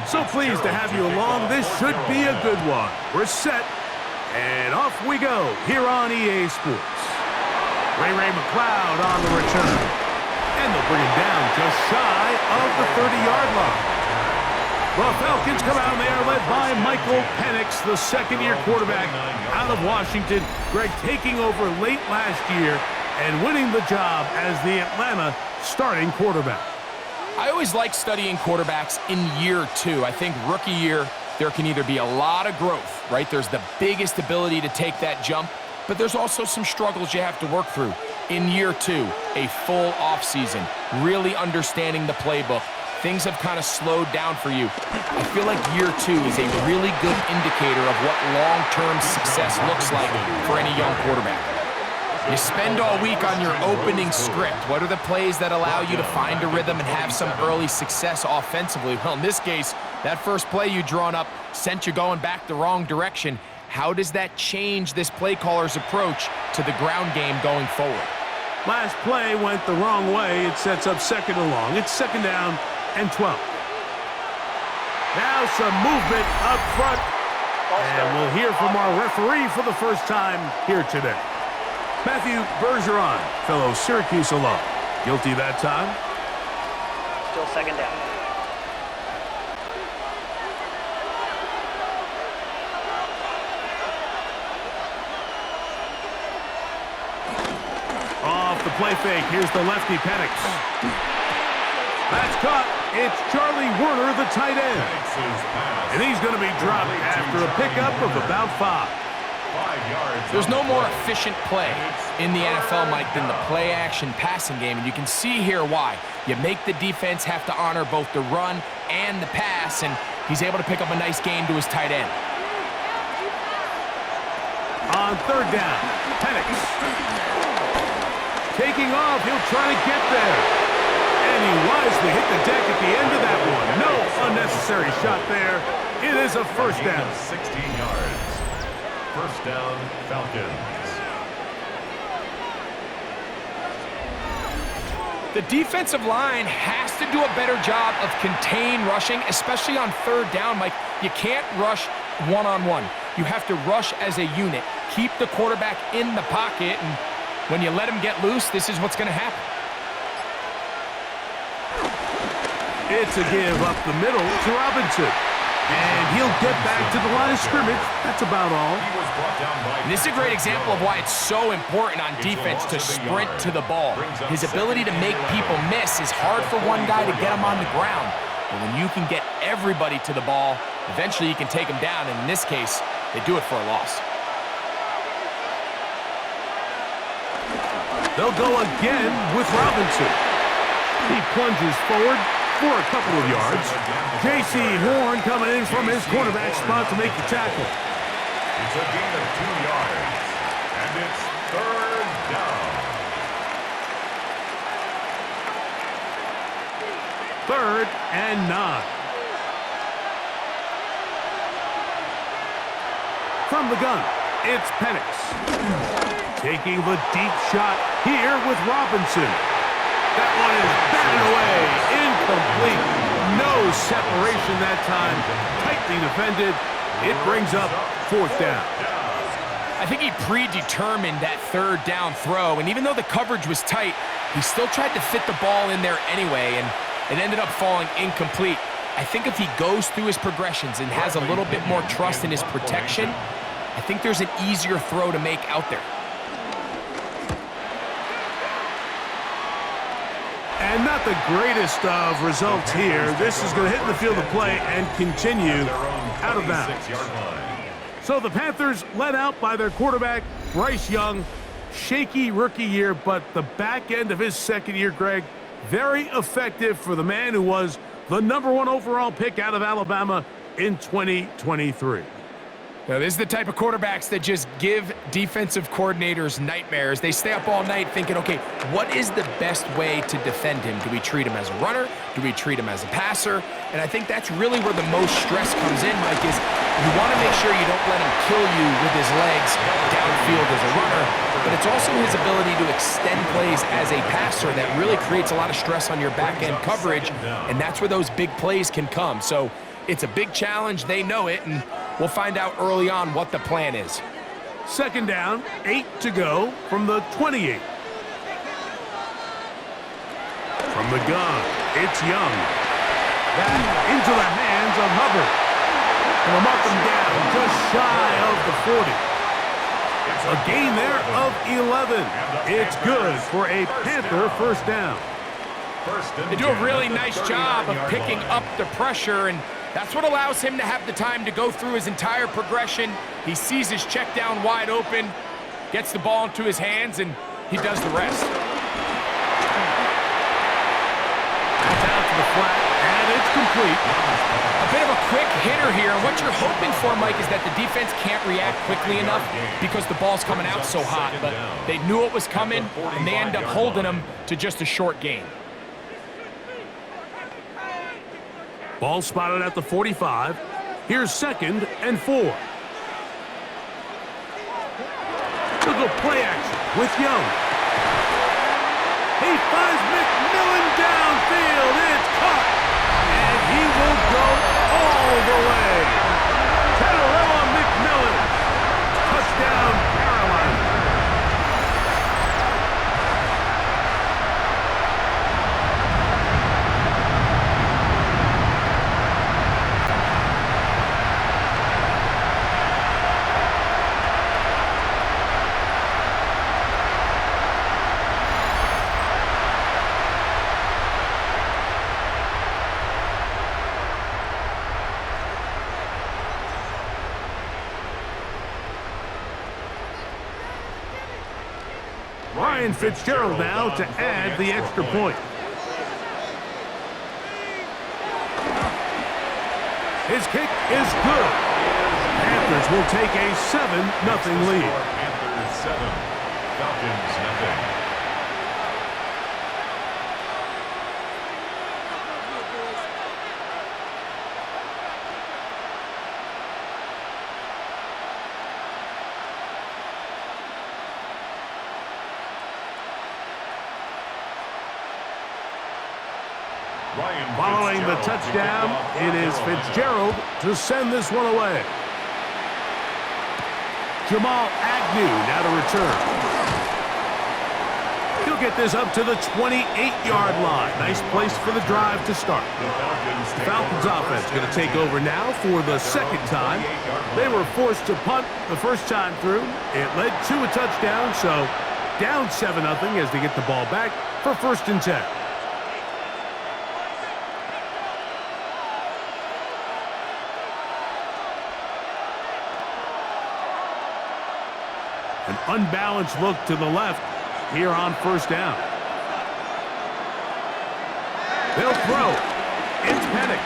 So pleased to have you along. This should be a good one. We're set, and off we go here on EA Sports. Ray McLeod on the return. And they'll bring him down just shy of the 30-yard line. The Falcons come out and they are led by Michael Penix, the second-year quarterback out of Washington. Greg taking over late last year and winning the job as the Atlanta starting quarterback. I always like studying quarterbacks in year two. I think rookie year, there can either be a lot of growth, right? There's the biggest ability to take that jump, but there's also some struggles you have to work through. In year two, a full offseason, really understanding the playbook. Things have kind of slowed down for you. I feel like year two is a really good indicator of what long-term success looks like for any young quarterback. You spend all week on your opening script. What are the plays that allow you to find a rhythm and have some early success offensively? Well, in this case, that first play you drawn up sent you going back the wrong direction. How does that change this play caller's approach to the ground game going forward? Last play went the wrong way. It sets up second and long. It's second down and 12. Now some movement up front. And we'll hear from our referee for the first time here today. Matthew Bergeron, fellow Syracuse alum. Guilty that time. Still second down. Off the play fake, here's the lefty Penix. That's caught. It's Charlie Werner, the tight end. And he's going to be dropped after a pickup of about 5. There's no more efficient play in the NFL, Mike, than the play-action passing game, and you can see here why. You make the defense have to honor both the run and the pass, and he's able to pick up a nice gain to his tight end. On third down, Penix. Taking off, he'll try to get there. And he wisely hit the deck at the end of that one. No unnecessary shot there. It is a first down. 16 yards. First down, Falcons. The defensive line has to do a better job of contain rushing, especially on third down. Mike, you can't rush one-on-one. You have to rush as a unit. Keep the quarterback in the pocket, and when you let him get loose, this is what's going to happen. It's a give up the middle to Robinson. And he'll get back to the line of scrimmage. That's about all. And this is a great example of why it's so important on defense to sprint to the ball. His ability to make people miss is hard for one guy to get him on the ground. But when you can get everybody to the ball, eventually you can take him down. And in this case, they do it for a loss. They'll go again with Robinson. He plunges forward for a couple of yards. J.C. Horn coming in from his cornerback spot to make the tackle. It's a gain of 2 yards, and it's third down. Third and 9. From the gun, it's Penix. Taking the deep shot here with Robinson. That one is batted away. Incomplete. No separation that time. Tightly defended. It brings up fourth down. I think he predetermined that third down throw, and even though the coverage was tight, he still tried to fit the ball in there anyway, and it ended up falling incomplete. I think if he goes through his progressions and has a little bit more trust in his protection, I think there's an easier throw to make out there. And not the greatest of results here. This is going to hit in the field of play and continue out of bounds. So the Panthers led out by their quarterback, Bryce Young. Shaky rookie year, but the back end of his second year, Greg, very effective for the man who was the #1 overall pick out of Alabama in 2023. Now, this is the type of quarterbacks that just give defensive coordinators nightmares. They stay up all night thinking, okay, what is the best way to defend him? Do we treat him as a runner? Do we treat him as a passer? And I think that's really where the most stress comes in, Mike, is you want to make sure you don't let him kill you with his legs downfield as a runner, but it's also his ability to extend plays as a passer that really creates a lot of stress on your back-end coverage, and that's where those big plays can come. So It's a big challenge. They know it, and we'll find out early on what the plan is. Second down, 8 to go from the 28. From the gun, it's Young. That into the hands of Hubbard. And a mark him down just shy of the 40. A gain there of 11. It's good for a Panther first down. They do a really nice job of picking up the pressure, and that's what allows him to have the time to go through his entire progression. He sees his check down wide open, gets the ball into his hands, and he does the rest. Down to the flat, and it's complete. A bit of a quick hitter here. What you're hoping for, Mike, is that the defense can't react quickly enough because the ball's coming out so hot. But they knew it was coming, and they end up holding him to just a short gain. Ball spotted at the 45. Here's 2nd and 4. Look at play action with Young. He finds McMillan downfield. It's caught. And he will go all the way. Tatarella McMillan. Touchdown, Carolina. Ryan Fitzgerald now to add the extra point. His kick is good. Panthers will take a 7-0 lead. Panthers 7, Falcons 0. Following the touchdown, it is Fitzgerald to send this one away. Jamal Agnew now to return. He'll get this up to the 28-yard line. Nice place for the drive to start. The Falcons offense going to take over now for the second time. They were forced to punt the first time through. It led to a touchdown, so down 7-0 as they get the ball back for 1st and 10. An unbalanced look to the left here on 1st down. They'll throw. It's Penix.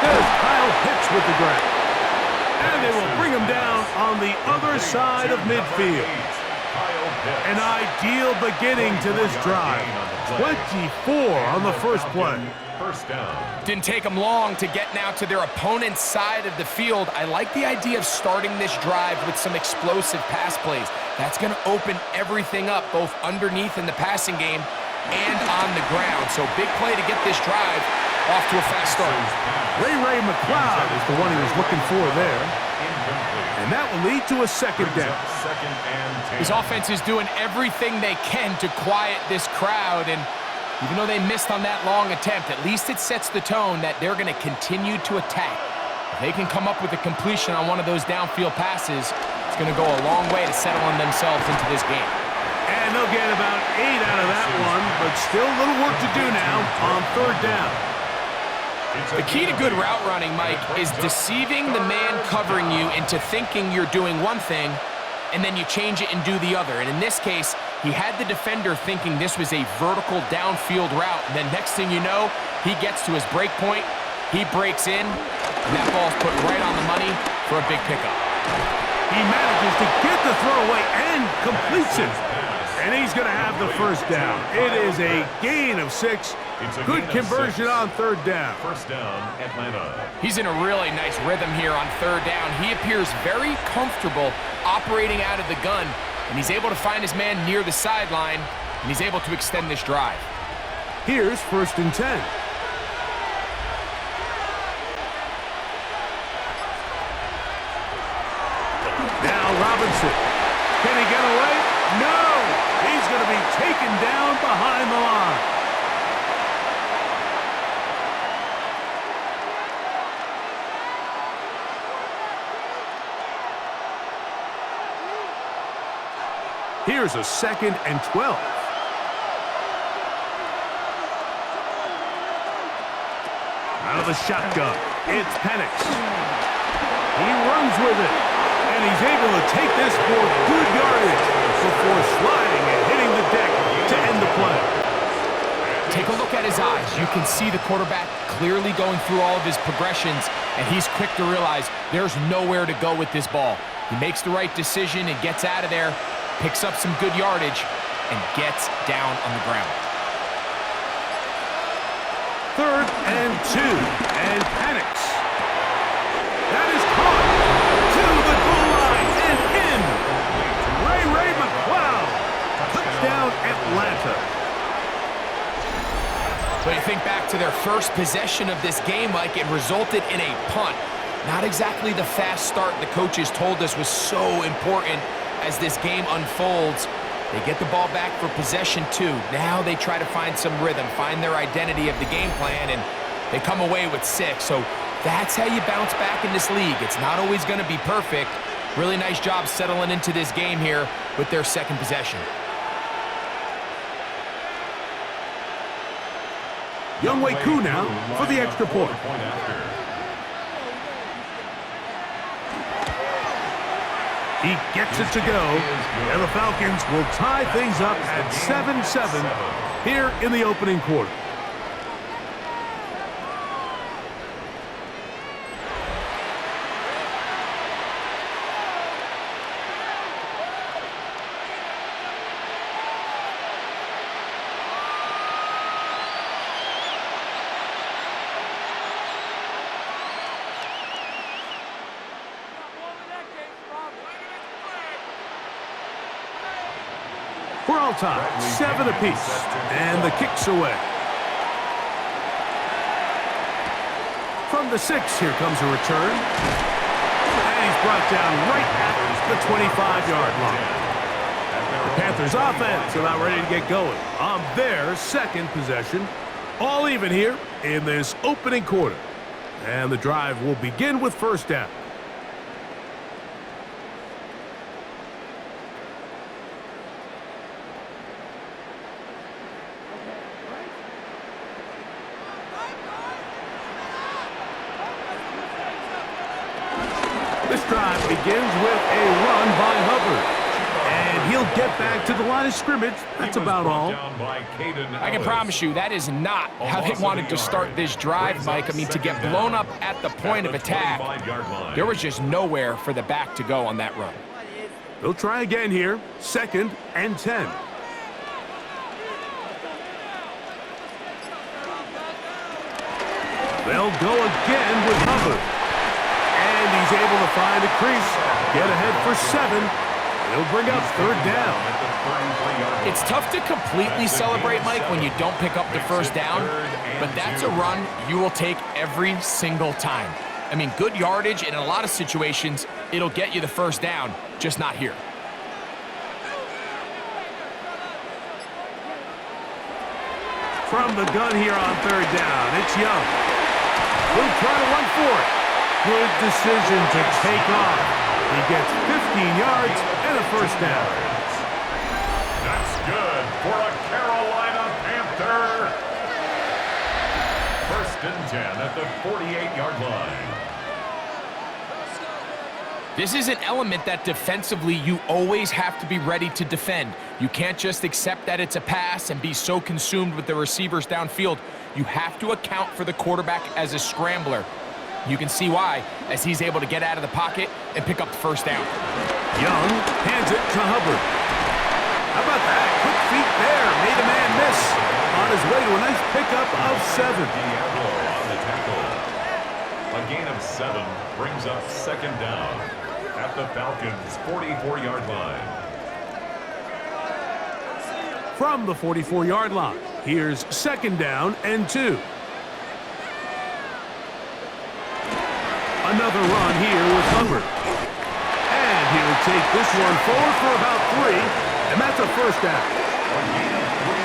There's Kyle Pitts with the grab. And they will bring him down on the other side of midfield. An ideal beginning to this drive. 24 on the first play. First down. Didn't take them long to get now to their opponent's side of the field. I like the idea of starting this drive with some explosive pass plays. That's going to open everything up, both underneath in the passing game and on the ground. So big play to get this drive off to a fast start. Ray McLeod is the one he was looking for there. And that will lead to a 2nd down. His offense is doing everything they can to quiet this crowd, and even though they missed on that long attempt, at least it sets the tone that they're going to continue to attack. If they can come up with a completion on one of those downfield passes, it's going to go a long way to settling themselves into this game. And they'll get about 8 out of that one, but still a little work to do now on 3rd down. The key to good route running, Mike, is deceiving the man covering you into thinking you're doing one thing, and then you change it and do the other. And in this case, he had the defender thinking this was a vertical downfield route. And then next thing you know, he gets to his break point, he breaks in, and that ball's put right on the money for a big pickup. He manages to get the throwaway and completes it. And he's going to have the 1st down. It is a gain of 6. Good conversion on 3rd down. First down, Atlanta. He's in a really nice rhythm here on 3rd down. He appears very comfortable operating out of the gun, and he's able to find his man near the sideline, and he's able to extend this drive. Here's 1st and 10. Now Robinson. Can he get away? No! He's going to be taken down behind the line. Here's a 2nd and 12. Out of the shotgun, it's Penix. He runs with it, and he's able to take this for good yardage before sliding and hitting the deck to end the play. Take a look at his eyes. You can see the quarterback clearly going through all of his progressions, and he's quick to realize there's nowhere to go with this ball. He makes the right decision and gets out of there, picks up some good yardage, and gets down on the ground. 3rd and 2, and Penix. That is caught to the goal line and in. Ray McCloud. Touchdown, Atlanta. So you think back to their first possession of this game, Mike, it resulted in a punt. Not exactly the fast start the coaches told us was so important as this game unfolds. They get the ball back for possession 2. Now they try to find some rhythm, find their identity of the game plan, and they come away with 6. So that's how you bounce back in this league. It's not always going to be perfect. Really nice job settling into this game here with their 2nd possession. Younghoe Koo now for the extra point. He gets it to go, and the Falcons will tie things up at 7-7 here in the opening quarter. We're all tied, 7 apiece, and the kick's away. From the 6, here comes a return. And he's brought down right at the 25-yard line. The Panthers offense about ready to get going on their 2nd possession. All even here in this opening quarter. And the drive will begin with 1st down. This drive begins with a run by Hubbard. And he'll get back to the line of scrimmage. That's about all. I can promise you that is not how they wanted to start this drive, Mike. I mean, to get blown up at the point of attack, there was just nowhere for the back to go on that run. They'll try again here. 2nd and 10. They'll go again with Hubbard. And he's able to find a crease, get ahead for 7. He'll bring up 3rd down. It's tough to completely celebrate, Mike, when you don't pick up the 1st down, but that's a run you will take every single time. I mean, good yardage, and in a lot of situations, it'll get you the 1st down, just not here. From the gun here on 3rd down, it's Young. He'll try to run for it. Good decision to take off. He gets 15 yards and a 1st down. That's good for a Carolina Panther. 1st and 10 at the 48-yard line. This is an element that defensively you always have to be ready to defend. You can't just accept that it's a pass and be so consumed with the receivers downfield. You have to account for the quarterback as a scrambler. You can see why, as he's able to get out of the pocket and pick up the 1st down. Young hands it to Hubbard. How about that? Quick feet there. Made a man miss. On his way to a nice pickup of 7. A gain of 7 brings up 2nd down at the Falcons' 44-yard line. From the 44-yard line, here's 2nd down and 2. Another run here with Hubbard. And take this one forward for about 3, and that's a first down.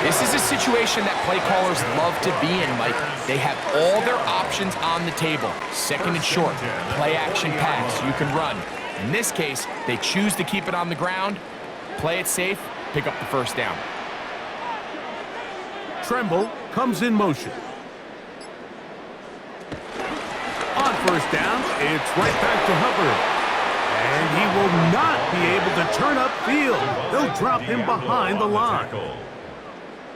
This is a situation that play callers love to be in, Mike. They have all their options on the table. Second and short, play action pass, you can run. In this case, they choose to keep it on the ground, play it safe, pick up the first down. Tremble comes in motion. On first down, it's right back to Hubbard. And he will not be able to turn upfield. They'll drop him behind the line.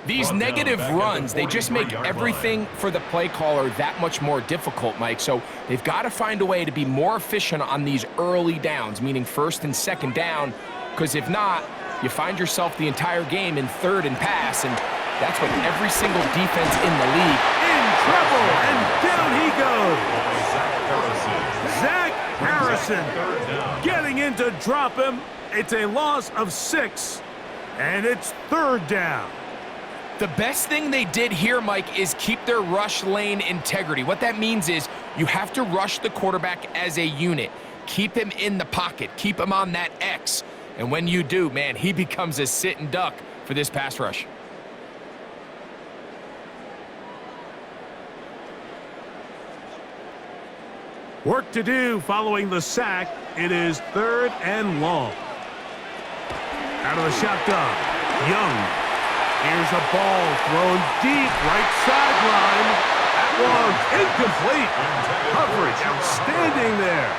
These negative runs, they just make everything for the play caller that much more difficult, Mike. So they've got to find a way to be more efficient on these early downs, meaning first and second down, because if not, you find yourself the entire game in third and pass, and that's what every single defense in the league. In trouble, and down he goes. Zach Harrison getting in to drop him. It's a loss of 6, and it's third down. The best thing they did here, Mike, is keep their rush lane integrity. What that means is you have to rush the quarterback as a unit. Keep him in the pocket. Keep him on that X. And when you do, man, he becomes a sitting duck for this pass rush. Work to do following the sack. It is third and long. Out of the shotgun, Young. Here's a ball thrown deep, right sideline. That one incomplete. Coverage outstanding there.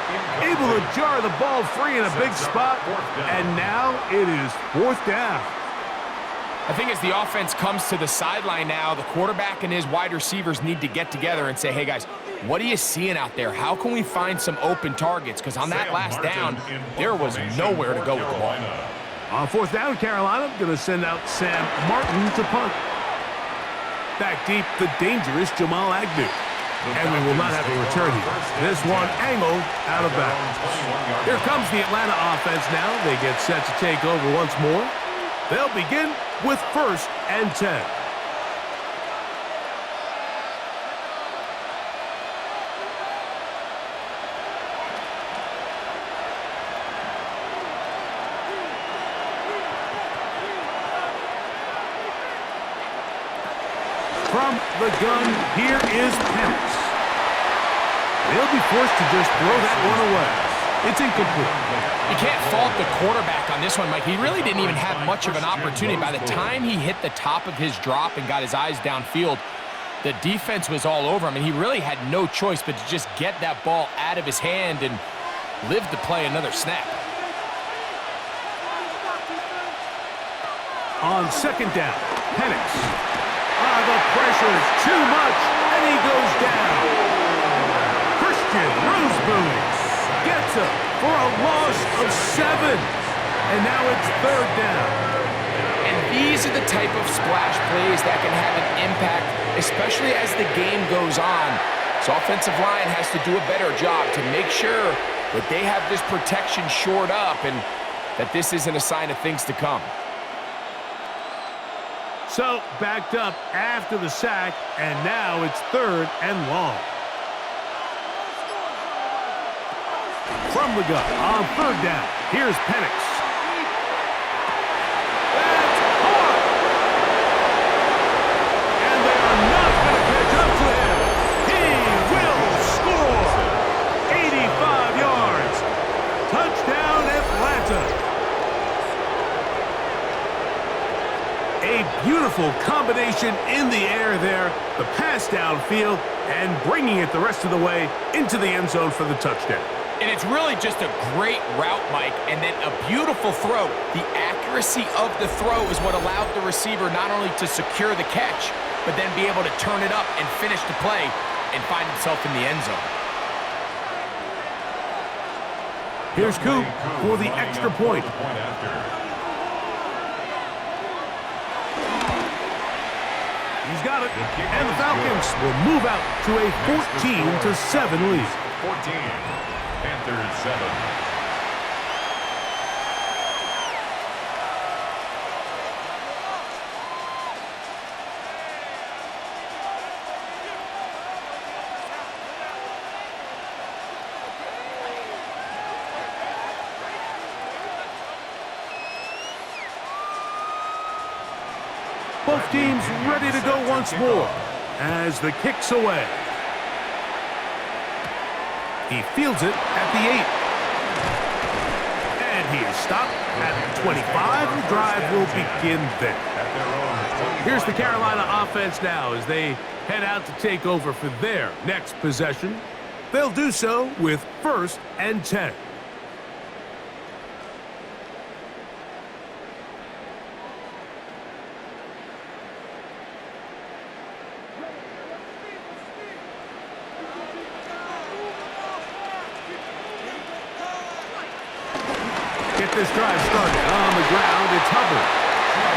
Able to jar the ball free in a big spot. And now it is fourth down. I think as the offense comes to the sideline now, the quarterback and his wide receivers need to get together and say, hey, guys, what are you seeing out there? How can we find some open targets? Because on that last down, there was nowhere to go with the ball. On fourth down, Carolina going to send out Sam Martin to punt. Back deep, the dangerous Jamal Agnew. And we will not have a return here. This one angled out of bounds. Here comes the Atlanta offense now. They get set to take over once more. They'll begin with first and 10. From the gun, here is Penix. They'll be forced to just throw that one away. It's incomplete. You can't fault the quarterback on this one, Mike. He really didn't even have much of an opportunity. By the time he hit the top of his drop and got his eyes downfield, the defense was all over him, and he really had no choice but to just get that ball out of his hand and live to play another snap. On second down, Penix. The pressure is too much, and he goes down. Christian Roseboom gets up for a loss of 7, and now it's third down. And these are the type of splash plays that can have an impact, especially as the game goes on. So offensive line has to do a better job to make sure that they have this protection shored up and that this isn't a sign of things to come. So, backed up after the sack, and now it's third and long. From the gun, on third down, here's Penix. That's caught! And they are not going to catch up to him. He will score! 85 yards. Touchdown, Atlanta. A beautiful combination in the air there, the pass downfield, and bringing it the rest of the way into the end zone for the touchdown. And it's really just a great route, Mike, and then a beautiful throw. The accuracy of the throw is what allowed the receiver not only to secure the catch, but then be able to turn it up and finish the play and find himself in the end zone. Here's Coop for the extra point. He's got it, and the Falcons will move out to a 14-7 lead. 14, Panthers 7. Both teams ready to go once more as the kick's away. He fields it at the 8. And he is stopped at the 25. The drive will begin there. Here's the Carolina offense now as they head out to take over for their next possession. They'll do so with 1st and 10. Get this drive started on the ground. It's Hubbard.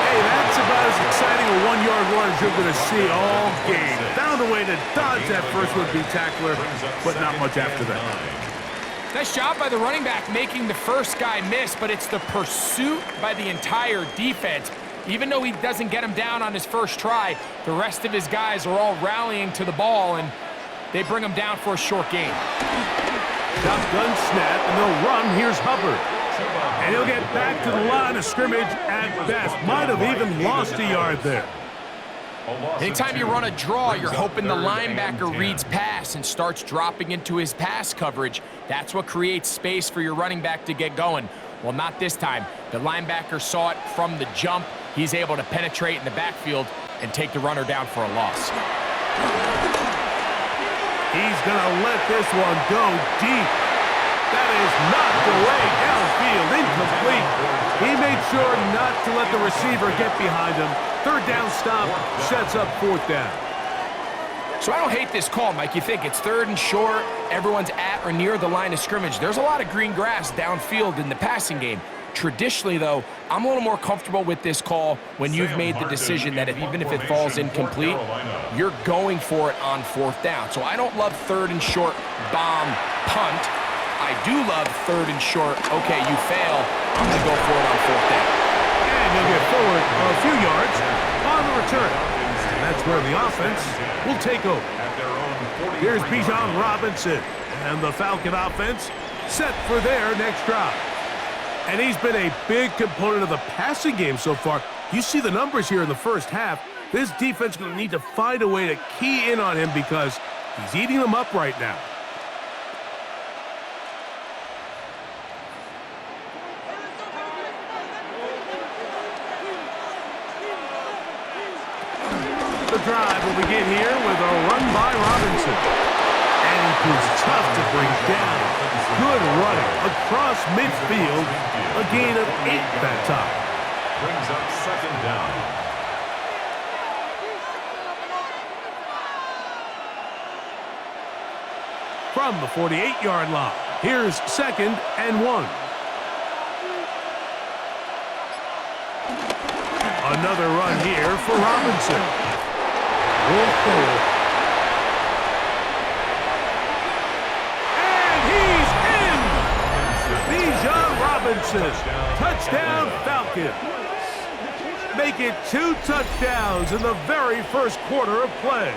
Hey, that's about as exciting a 1-yard run as you're going to see all game. Found a way to dodge that first would-be tackler, but not much after that. Nice job by the running back making the first guy miss, but it's the pursuit by the entire defense. Even though he doesn't get him down on his first try, the rest of his guys are all rallying to the ball, and they bring him down for a short gain. Shotgun snap, and they'll run. Here's Hubbard. And he'll get back to the line of scrimmage at best. Might have even lost a yard there. Anytime you run a draw, you're hoping the linebacker reads pass and starts dropping into his pass coverage. That's what creates space for your running back to get going. Well, not this time. The linebacker saw it from the jump. He's able to penetrate in the backfield and take the runner down for a loss. He's going to let this one go deep. That is knocked away downfield, incomplete. He made sure not to let the receiver get behind him. 3rd down stop sets up 4th down. So I don't hate this call, Mike. You think it's 3rd and short, everyone's at or near the line of scrimmage. There's a lot of green grass downfield in the passing game. Traditionally, though, I'm a little more comfortable with this call when you've made the decision that even if it falls incomplete, you're going for it on 4th down. So I don't love 3rd and short bomb punt. I do love 3rd and short. Okay, you fail. I'm going to go for it on 4th down. And he'll get forward a few yards on the return. And that's where the offense will take over. Here's Bijan Robinson. And the Falcon offense set for their next drive. And he's been a big component of the passing game so far. You see the numbers here in the first half. This defense is going to need to find a way to key in on him because he's eating them up right now. The drive will begin here with a run by Robinson. And he proves tough to bring down. Good running across midfield. A gain of 8 that time. Brings up 2nd down. From the 48-yard line, here's 2nd and 1. Another run here for Robinson. Whoa. Touchdown Falcons. Make it 2 touchdowns in the very first quarter of play.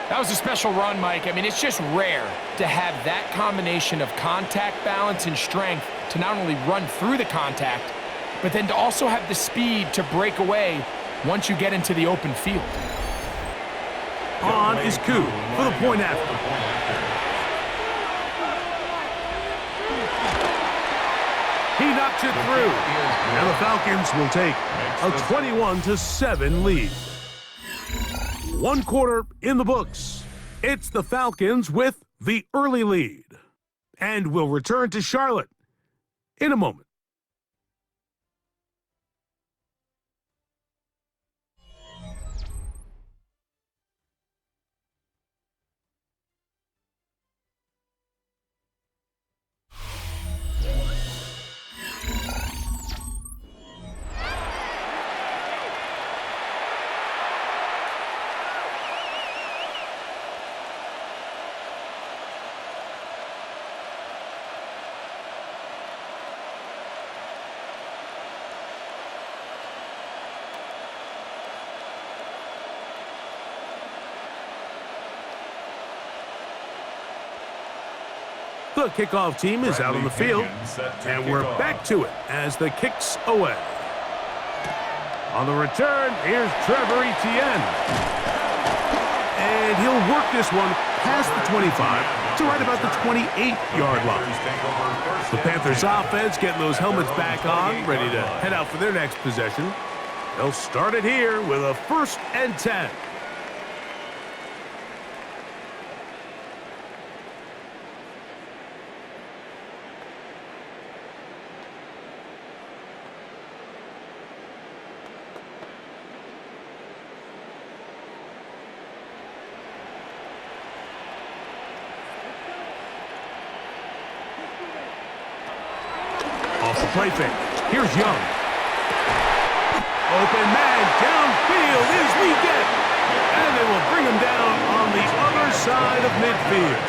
That was a special run, Mike. I mean, it's just rare to have that combination of contact balance and strength to not only run through the contact, but then to also have the speed to break away once you get into the open field. On is Koo for the point after. He knocks it through, and the Falcons will take a 21-7 lead. 1 quarter in the books. It's the Falcons with the early lead. And we'll return to Charlotte in a moment. The kickoff team is out on the field, and we're back to it as the kick's away. On the return, here's Trevor Etienne. And he'll work this one past the 25 to right about the 28-yard line. The Panthers offense getting those helmets back on, ready to head out for their next possession. They'll start it here with a 1st and 10. Off the play fake. Here's Young. Open man downfield is Leggett. And they will bring him down on the other side of midfield.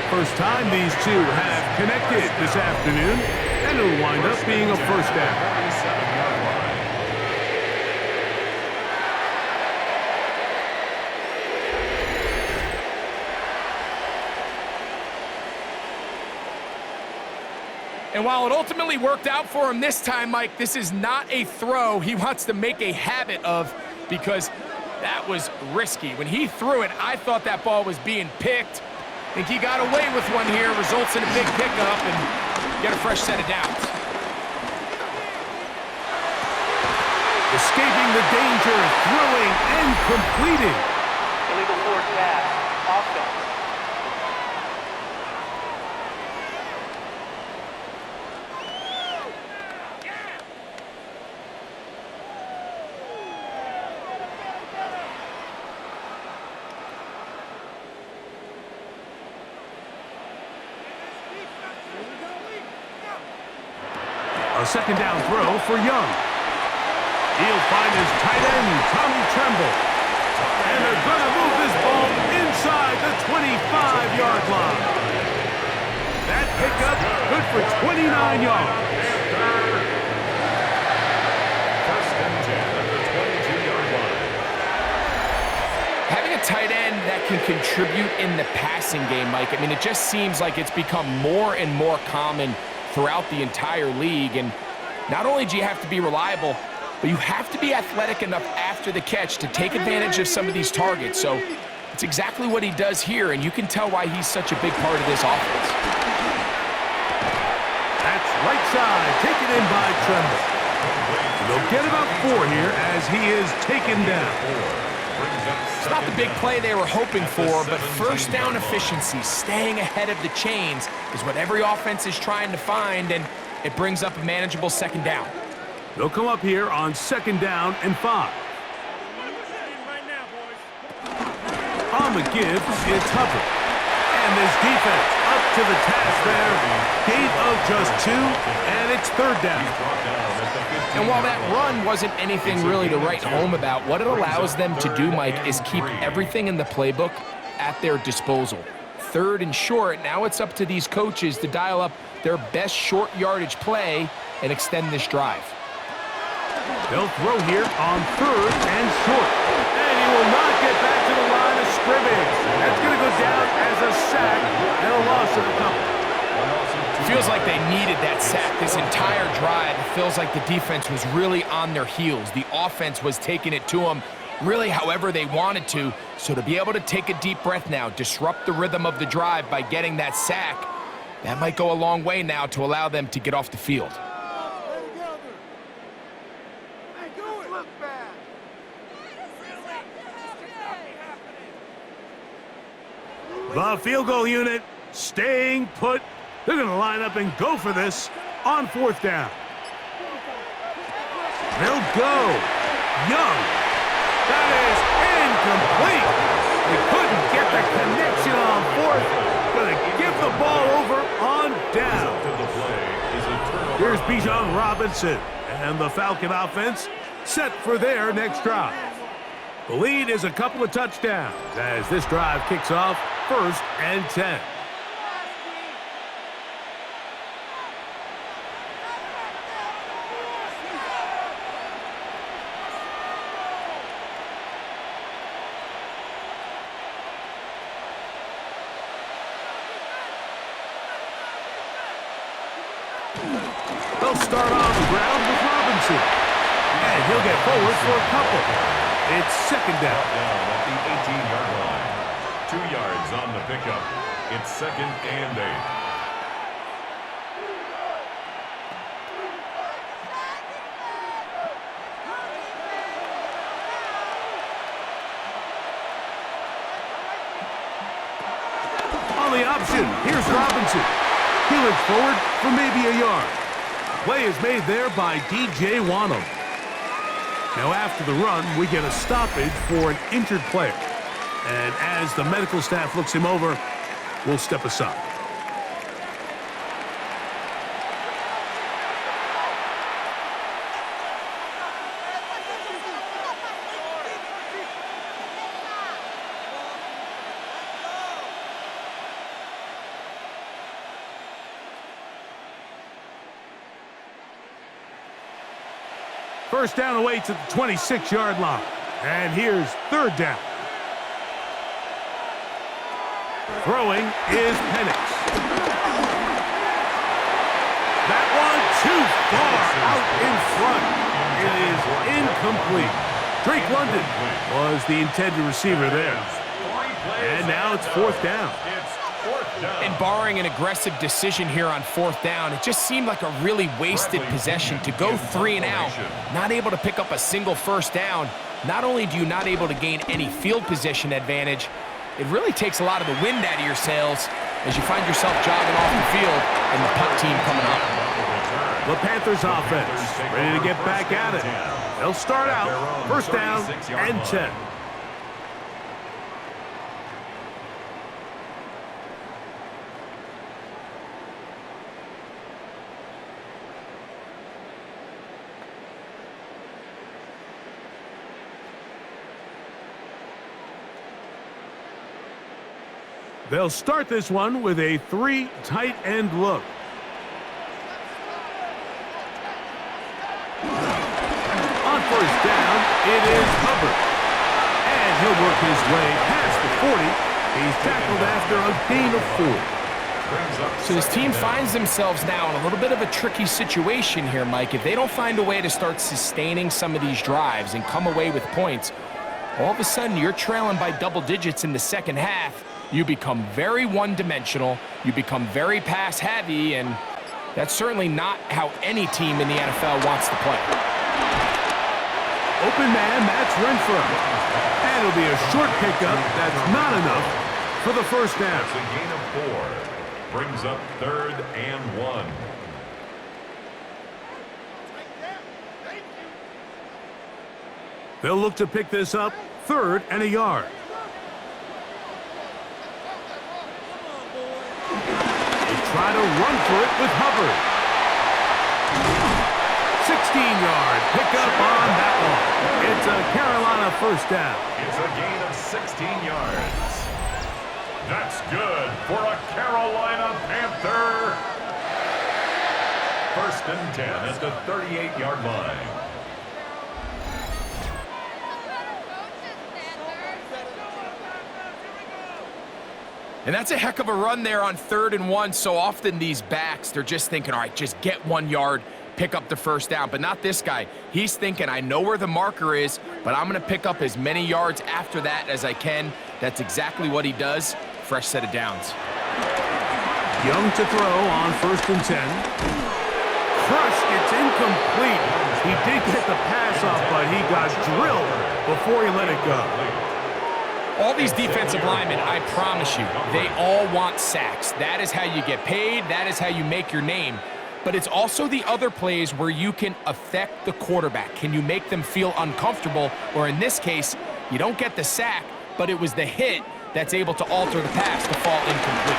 First time these two have connected this afternoon. And it'll wind up being a 1st down. And while it ultimately worked out for him this time, Mike, this is not a throw he wants to make a habit of, because that was risky. When he threw it, I thought that ball was being picked. I think he got away with one here, results in a big pickup and get a fresh set of downs. Escaping the danger, throwing and completing. Illegal forward pass. Offense. A 2nd down throw for Young. He'll find his tight end, Tommy Tremble. And they're going to move this ball inside the 25-yard line. That pickup good for 29 yards. 1st and 10 at the 22-yard line. Having a tight end that can contribute in the passing game, Mike, I mean, it just seems like it's become more and more common throughout the entire league. And not only do you have to be reliable, but you have to be athletic enough after the catch to take advantage of some of these targets. So it's exactly what he does here, and you can tell why he's such a big part of this offense. That's right side, taken in by Tremble. They'll get about 4 here as he is taken down. It's not the big play they were hoping for, but 1st down efficiency, staying ahead of the chains, is what every offense is trying to find, and it brings up a manageable 2nd down. They'll come up here on 2nd down and 5. On the give, it's Hubbard. And this defense up to the task there. Gain of just 2, and it's 3rd down. And while that run wasn't anything really to write home about, what it allows them to do, Mike, is keep everything in the playbook at their disposal. 3rd and short, now it's up to these coaches to dial up their best short yardage play and extend this drive. They'll throw here on 3rd and short. And he will not get back to the line of scrimmage. That's going to go down as a sack and a loss of a couple. It feels like they needed that sack this entire drive. It feels like the defense was really on their heels. The offense was taking it to them really however they wanted to. So to be able to take a deep breath now, disrupt the rhythm of the drive by getting that sack, that might go a long way now to allow them to get off the field. The field goal unit staying put. They're going to line up and go for this on 4th down. They'll go. Young. That is incomplete. They couldn't get the connection on 4th. Going to give the ball over on down. Here's Bijan Robinson and the Falcon offense set for their next drive. The lead is a couple of touchdowns as this drive kicks off 1st and 10. They'll start on the ground with Robinson. And he'll get forward for a couple. It's second down. Down at the 18-yard line. 2 yards on the pickup. It's second and 8. The option. Here's Robinson. He looks forward for maybe a yard. Play is made there by DJ Wanham. Now after the run, we get a stoppage for an injured player. And as the medical staff looks him over, we'll step aside. First down away to the 26-yard line. And here's third down. Throwing is Penix. That one too far out in front. It is incomplete. Drake London was the intended receiver there. And now it's fourth down. And barring an aggressive decision here on fourth down, it just seemed like a really wasted possession to go 3 and out, not able to pick up a single first down. Not only do you not able to gain any field position advantage, it really takes a lot of the wind out of your sails as you find yourself jogging off the field and the punt team coming up. The Panthers offense ready to get back at it. They'll start out first down and 10. They'll start this one with a 3 tight end look. On first down, it is Hubbard. And he'll work his way past the 40. He's tackled after a gain of 4. So this team finds themselves now in a little bit of a tricky situation here, Mike. If they don't find a way to start sustaining some of these drives and come away with points, all of a sudden you're trailing by double digits in the second half. You become very one-dimensional, you become very pass-heavy, and that's certainly not how any team in the NFL wants to play. Open man, that's Renfro. And it'll be a short pickup. That's not enough for the first down. That's a gain of 4. Brings up third and 1. They'll look to pick this up, third and a yard. Try to run for it with Hubbard. 16-yard pickup on that one. It's a Carolina first down. It's a gain of 16 yards. That's good for a Carolina Panther. First and 10 at the 38-yard line. And that's a heck of a run there on 3rd and 1. So often these backs, they're just thinking, all right, just get 1 yard, pick up the first down. But not this guy. He's thinking, I know where the marker is, but I'm going to pick up as many yards after that as I can. That's exactly what he does. Fresh set of downs. Young to throw on 1st and 10. Crushed, it's incomplete. He did get the pass off, but he got drilled before he let it go. All these defensive linemen, I promise you, they all want sacks. That is how you get paid. That is how you make your name. But it's also the other plays where you can affect the quarterback. Can you make them feel uncomfortable? Or in this case, you don't get the sack, but it was the hit that's able to alter the pass to fall incomplete.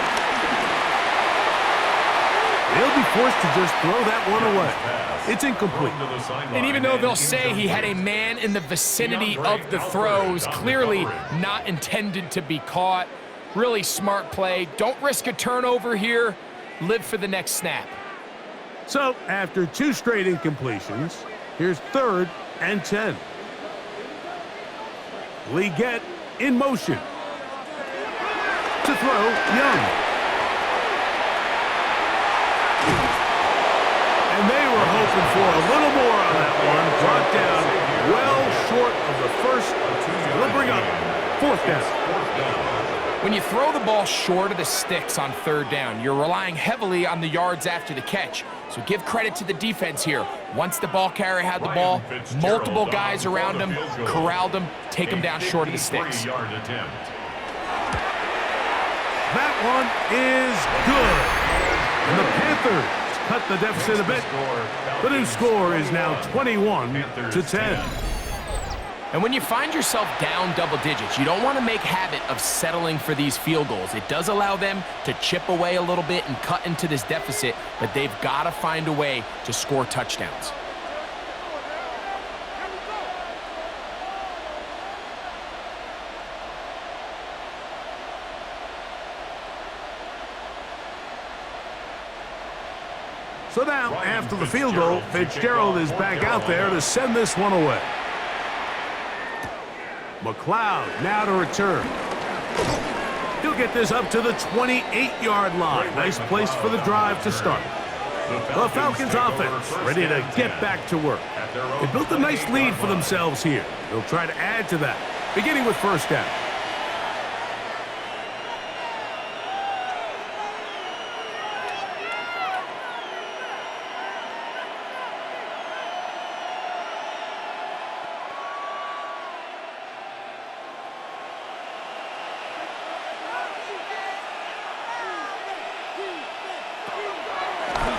They'll be forced to just throw that one away. It's incomplete. And even though they'll say he had a man in the vicinity of the throws, clearly not intended to be caught. Really smart play. Don't risk a turnover here. Live for the next snap. So, after 2 straight incompletions, here's 3rd and 10. Leggett in motion. To throw, Young. And they were hoping for a little more on that one. Brought down of the first. They'll bring up fourth down. When you throw the ball short of the sticks on third down, you're relying heavily on the yards after the catch. So give credit to the defense here. Once the ball carrier had the ball, multiple guys around him, corralled him, take him down short of the sticks. That one is good. And the Panthers cut the deficit a bit. The new score is now 21-10. And when you find yourself down double digits, you don't want to make habit of settling for these field goals. It does allow them to chip away a little bit and cut into this deficit, but they've got to find a way to score touchdowns. So now, after the field goal, Fitzgerald is back out there to send this one away. McLeod now to return. He'll get this up to the 28-yard line. Nice place for the drive to start. The Falcons offense ready to get back to work. They built a nice lead for themselves here. They'll try to add to that, beginning with first down.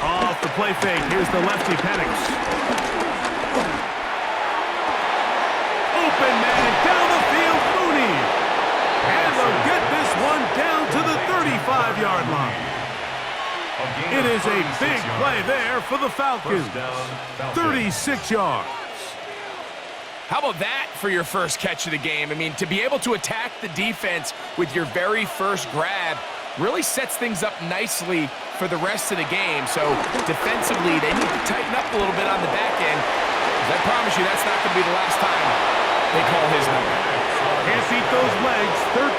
Off the play fake, here's the lefty Penix. Open man down the field, Mooney. And they'll get this one down to the 35-yard line. It is a big play there for the Falcons. 36 yards. How about that for your first catch of the game? I mean, to be able to attack the defense with your very first grab really sets things up nicely for the rest of the game. So defensively, they need to tighten up a little bit on the back end. I promise you that's not going to be the last time they call his number. Can't beat those legs.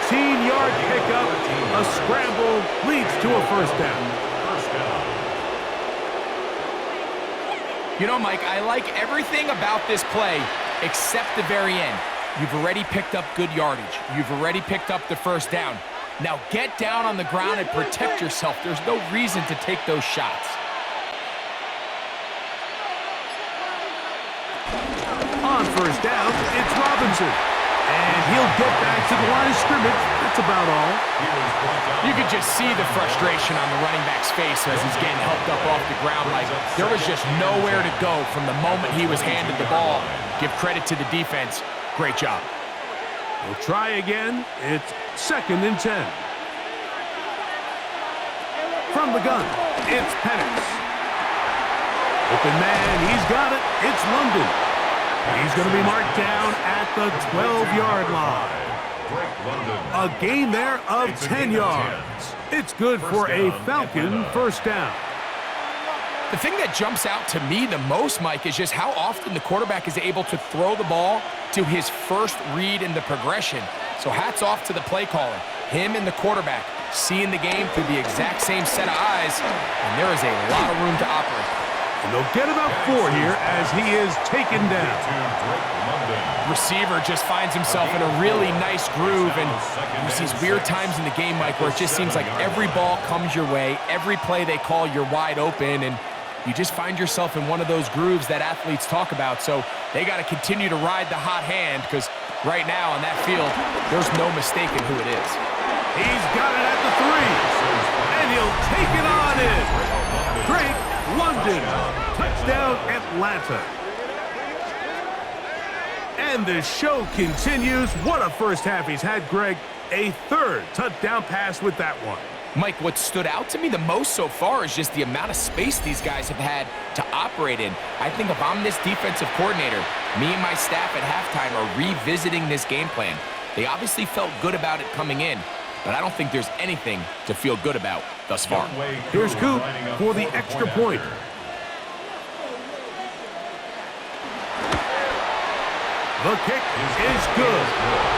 13-yard pickup. A scramble leads to a first down. You know, Mike, I like everything about this play except the very end. You've already picked up good yardage. You've already picked up the first down. Now get down on the ground and protect yourself. There's no reason to take those shots. On first down, it's Robinson. And he'll get back to the line of scrimmage. That's about all. You could just see the frustration on the running back's face as he's getting helped up off the ground. Like, there was just nowhere to go from the moment he was handed the ball. Give credit to the defense. Great job. We'll try again. It's 2nd and 10. From the gun, it's Penix. Open man, he's got it. It's London. He's going to be marked down at the 12-yard line. A gain there of 10 yards. It's good for a Falcon first down. The thing that jumps out to me the most, Mike, is just how often the quarterback is able to throw the ball to his first read in the progression. So hats off to the play caller. Him and the quarterback seeing the game through the exact same set of eyes, and there is a lot of room to operate. And they'll get about 4 here as he is taken down. Receiver just finds himself in a really nice groove, and there's these weird times in the game, Mike, where it just seems like every ball comes your way, every play they call, you're wide open, and you just find yourself in one of those grooves that athletes talk about. So they got to continue to ride the hot hand, because right now on that field, there's no mistaking who it is. He's got it at the 3, and he'll take it on in. Drake London, touchdown Atlanta. And the show continues. What a first half he's had, Greg. A 3rd touchdown pass with that one. Mike, what stood out to me the most so far is just the amount of space these guys have had to operate in. I think if I'm this defensive coordinator, me and my staff at halftime are revisiting this game plan. They obviously felt good about it coming in, but I don't think there's anything to feel good about thus far. Here's Coop for the extra point. The kick is good.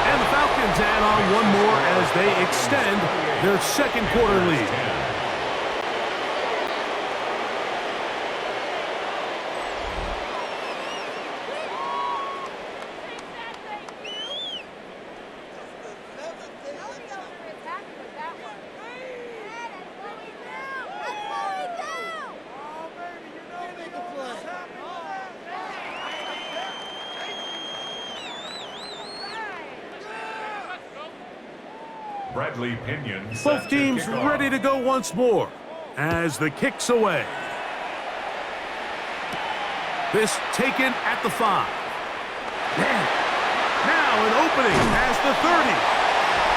And the Falcons add on one more as they extend their 2nd quarter lead. Bradley Pinion set Both to teams kick off. ready to go once more as the kick's away. This taken at the 5. Now an opening past the 30.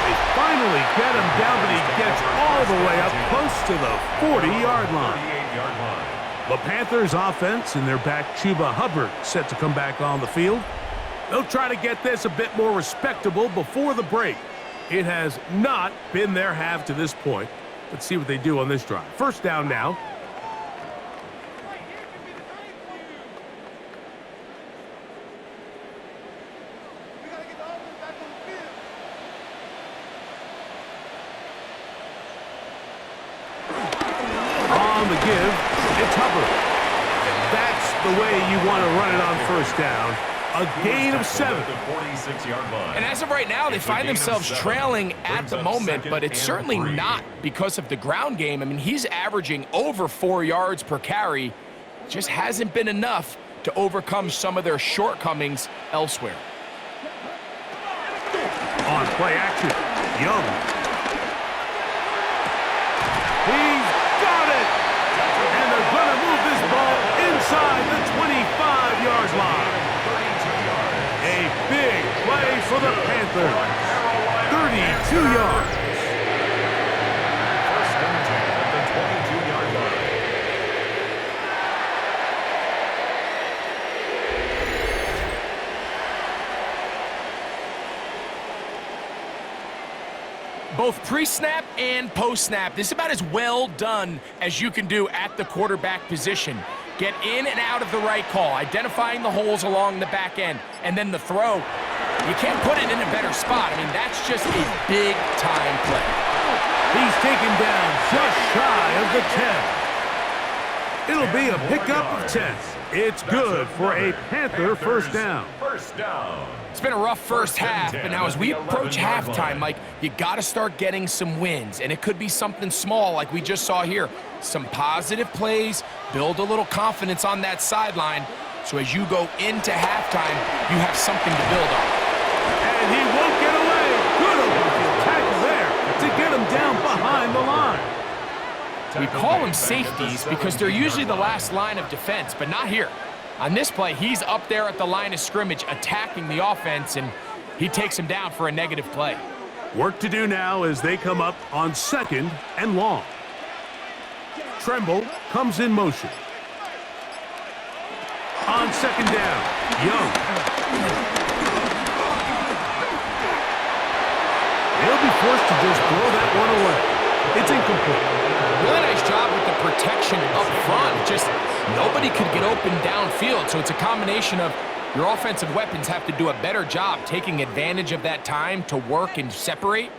They finally get him down, but he gets all the way up close to the 40-yard line. 38-yard line. The Panthers offense and their back Chuba Hubbard set to come back on the field. They'll try to get this a bit more respectable before the break. It has not been their half to this point. Let's see what they do on this drive. First down now. On the give, it's Hubbard. And that's the way you want to run it on first down. A gain of 7. At the 46-yard line. And as of right now, they It's a find gain of themselves 7. trailing at Brings the up moment, second but it's and certainly 3. not because of the ground game. I mean, he's averaging over 4 yards per carry. Just hasn't been enough to overcome some of their shortcomings elsewhere. On play action, Young. He's got it! And they're going to move this ball inside the 25-yard line. 32 yards. A big play for the Panthers. 32 yards. First and 10 at the 22-yard line. Both pre-snap and post-snap, this is about as well done as you can do at the quarterback position. Get in and out of the right call, identifying the holes along the back end, and then the throw. You can't put it in a better spot. I mean, that's just a big-time play. He's taken down just shy of the 10. It'll be a pickup of 10. It's good for a Panther first down. First down. It's been a rough first half, but now as we approach 11-yard halftime, line. Mike, you got to start getting some wins, and it could be something small like we just saw here. Some positive plays, build a little confidence on that sideline, so as you go into halftime, you have something to build on. And he won't get away. Good open tackle there to get him down behind the line. We call them safeties because they're usually the last line of defense, but not here. On this play, he's up there at the line of scrimmage attacking the offense, and he takes him down for a negative play. Work to do now as they come up on second and long. Tremble comes in motion. On second down, Young. He'll be forced to just throw that one away. It's incomplete. Really nice job with the protection up front. Just nobody could get open downfield, so it's a combination of your offensive weapons have to do a better job taking advantage of that time to work and separate,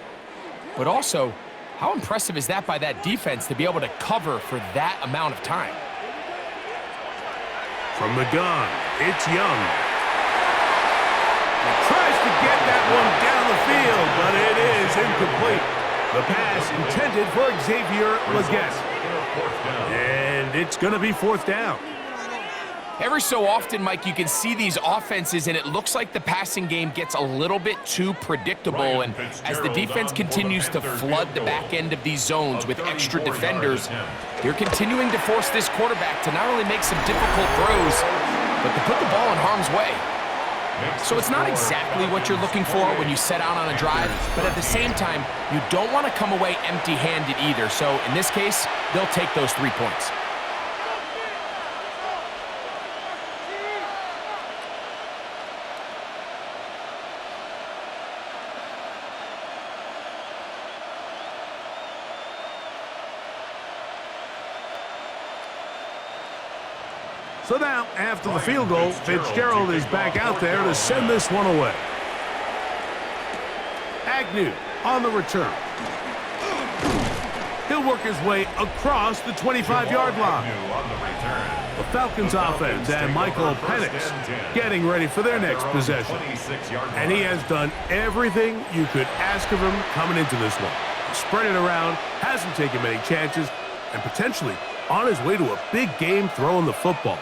but also, how impressive is that by that defense to be able to cover for that amount of time? From the gun, it's Young. He tries to get that one down the field, but it is incomplete. The pass intended for Xavier Legette. And it's going to be fourth down. Every so often, Mike, you can see these offenses, and it looks like the passing game gets a little bit too predictable. And as the defense continues to flood the back end of these zones with extra defenders, they're continuing to force this quarterback to not only make some difficult throws, but to put the ball in harm's way. So it's not exactly what you're looking for when you set out on a drive, but at the same time, you don't want to come away empty-handed either. So in this case, they'll take those 3 points. So now, after the field goal, Fitzgerald is back out there to send this one away. Agnew on the return. He'll work his way across the 25-yard line. The Falcons offense and Michael Penix getting ready for their next possession. And he has done everything you could ask of him coming into this one. Spread it around, hasn't taken many chances, and potentially on his way to a big game throwing the football.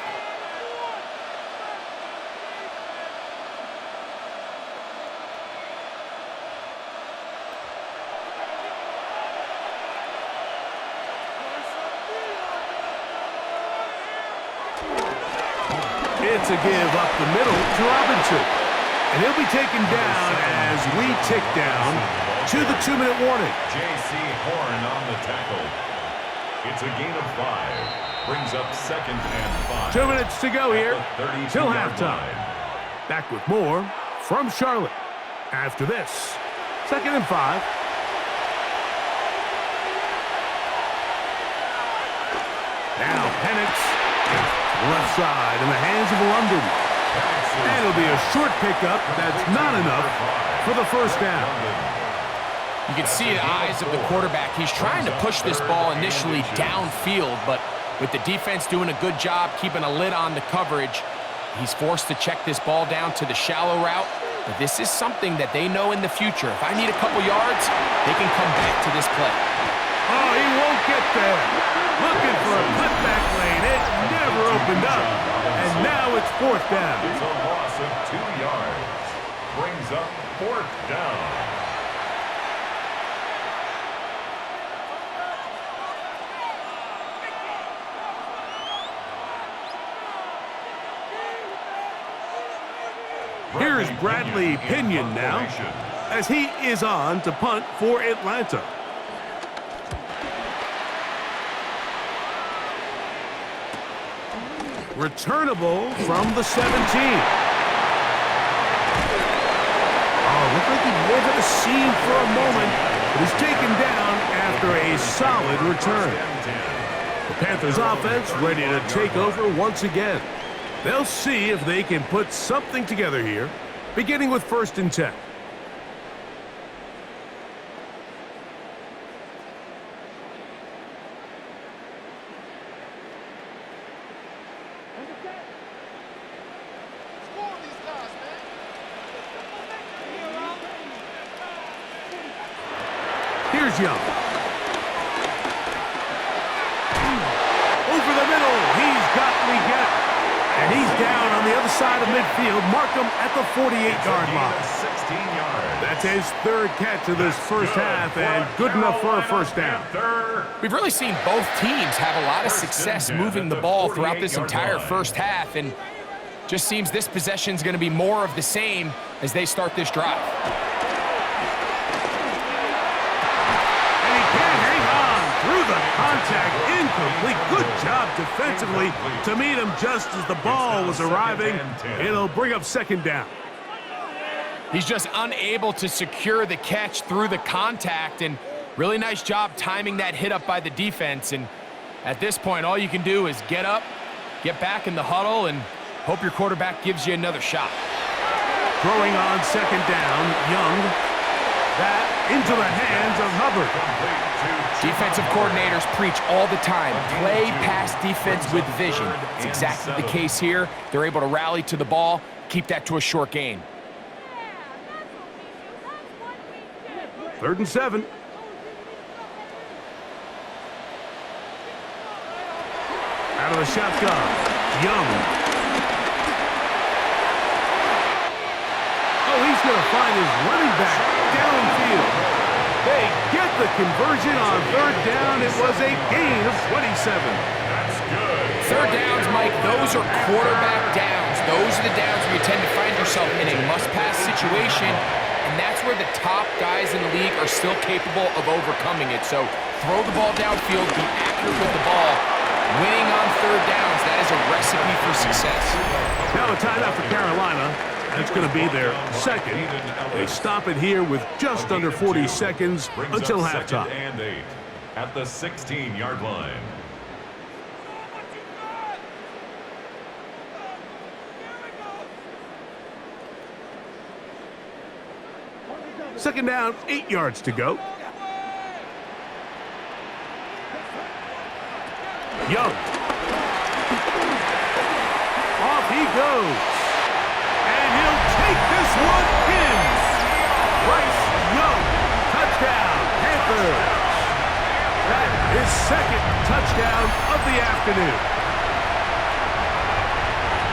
It's a give up the middle to Robinson. And he'll be taken down as we tick down to the 2-minute warning. J.C. Horn on the tackle. It's a gain of 5. Brings up 2nd and 5. 2 minutes to go here till halftime. Back with more from Charlotte. After this, 2nd and 5. Now Penix, left side in the hands of London. And it'll be a short pickup. That's not enough for the first down. You can see the eyes of the quarterback. He's trying to push this ball initially downfield, but with the defense doing a good job keeping a lid on the coverage, he's forced to check this ball down to the shallow route. But this is something that they know in the future. If I need a couple yards, they can come back to this play. Oh, he won't get there. Looking for a putback lane. It never opened up. And now it's 4th down. It's a loss of 2 yards. Brings up 4th down. Here's Bradley Pinion now, as he is on to punt for Atlanta. Returnable from the 17. Oh, looked like he was at the seam for a moment, but he's taken down after a solid return. The Panthers offense ready to take over once again. They'll see if they can put something together here, beginning with 1st and 10. Here's Young. Over the middle, he's got Leggett. And he's down on the other side of midfield. Mark him at the 48-yard line. 16 yards. That's his 3rd catch of this first half, and good enough for a first down. We've really seen both teams have a lot of success moving the ball throughout this entire first half, and just seems this possession's going to be more of the same as they start this drive. And he can't hang on through the contact. Incomplete. Good job defensively to meet him just as the ball was arriving. It'll bring up 2nd down. He's just unable to secure the catch through the contact, and really nice job timing that hit up by the defense. And at this point, all you can do is get up, get back in the huddle, and hope your quarterback gives you another shot. Throwing on 2nd down, Young. That into the hands of Hubbard. Defensive coordinators preach all the time, play pass defense with vision. It's exactly the case here. They're able to rally to the ball, keep that to a short gain. 3rd and 7. Out of the shotgun, Young. Oh, he's going to find his running back downfield. They get the conversion on 3rd down. It was a gain of 27. That's good. 3rd downs, Mike, those are quarterback downs. Those are the downs where you tend to find yourself in a must-pass situation, and that's where the top guys in the league are still capable of overcoming it. So throw the ball downfield, be accurate with the ball. Winning on 3rd downs, that is a recipe for success. Now a timeout for Carolina. That's going to be their 2nd. They stop it here with just under 40 seconds until halftime. 2nd and 8 at the 16-yard line. Second down, 8 yards to go. Young. Off he goes. And he'll take this one in. Bryce Young. Touchdown, Panthers. That is 2nd touchdown of the afternoon.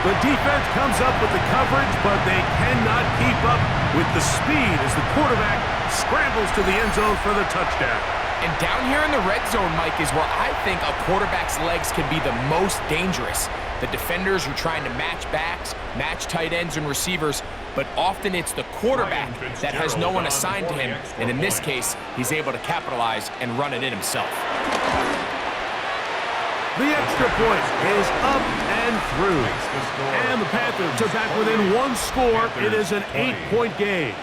The defense comes up with the coverage, but they cannot keep up with the speed as the quarterback scrambles to the end zone for the touchdown. And down here in the red zone, Mike, is where I think a quarterback's legs can be the most dangerous. The defenders are trying to match backs, match tight ends and receivers, but often it's the quarterback that has no one assigned to him, and in this case, he's able to capitalize and run it in himself. The extra point is up and through. And the Panthers are back within one score. It is an 8-point game.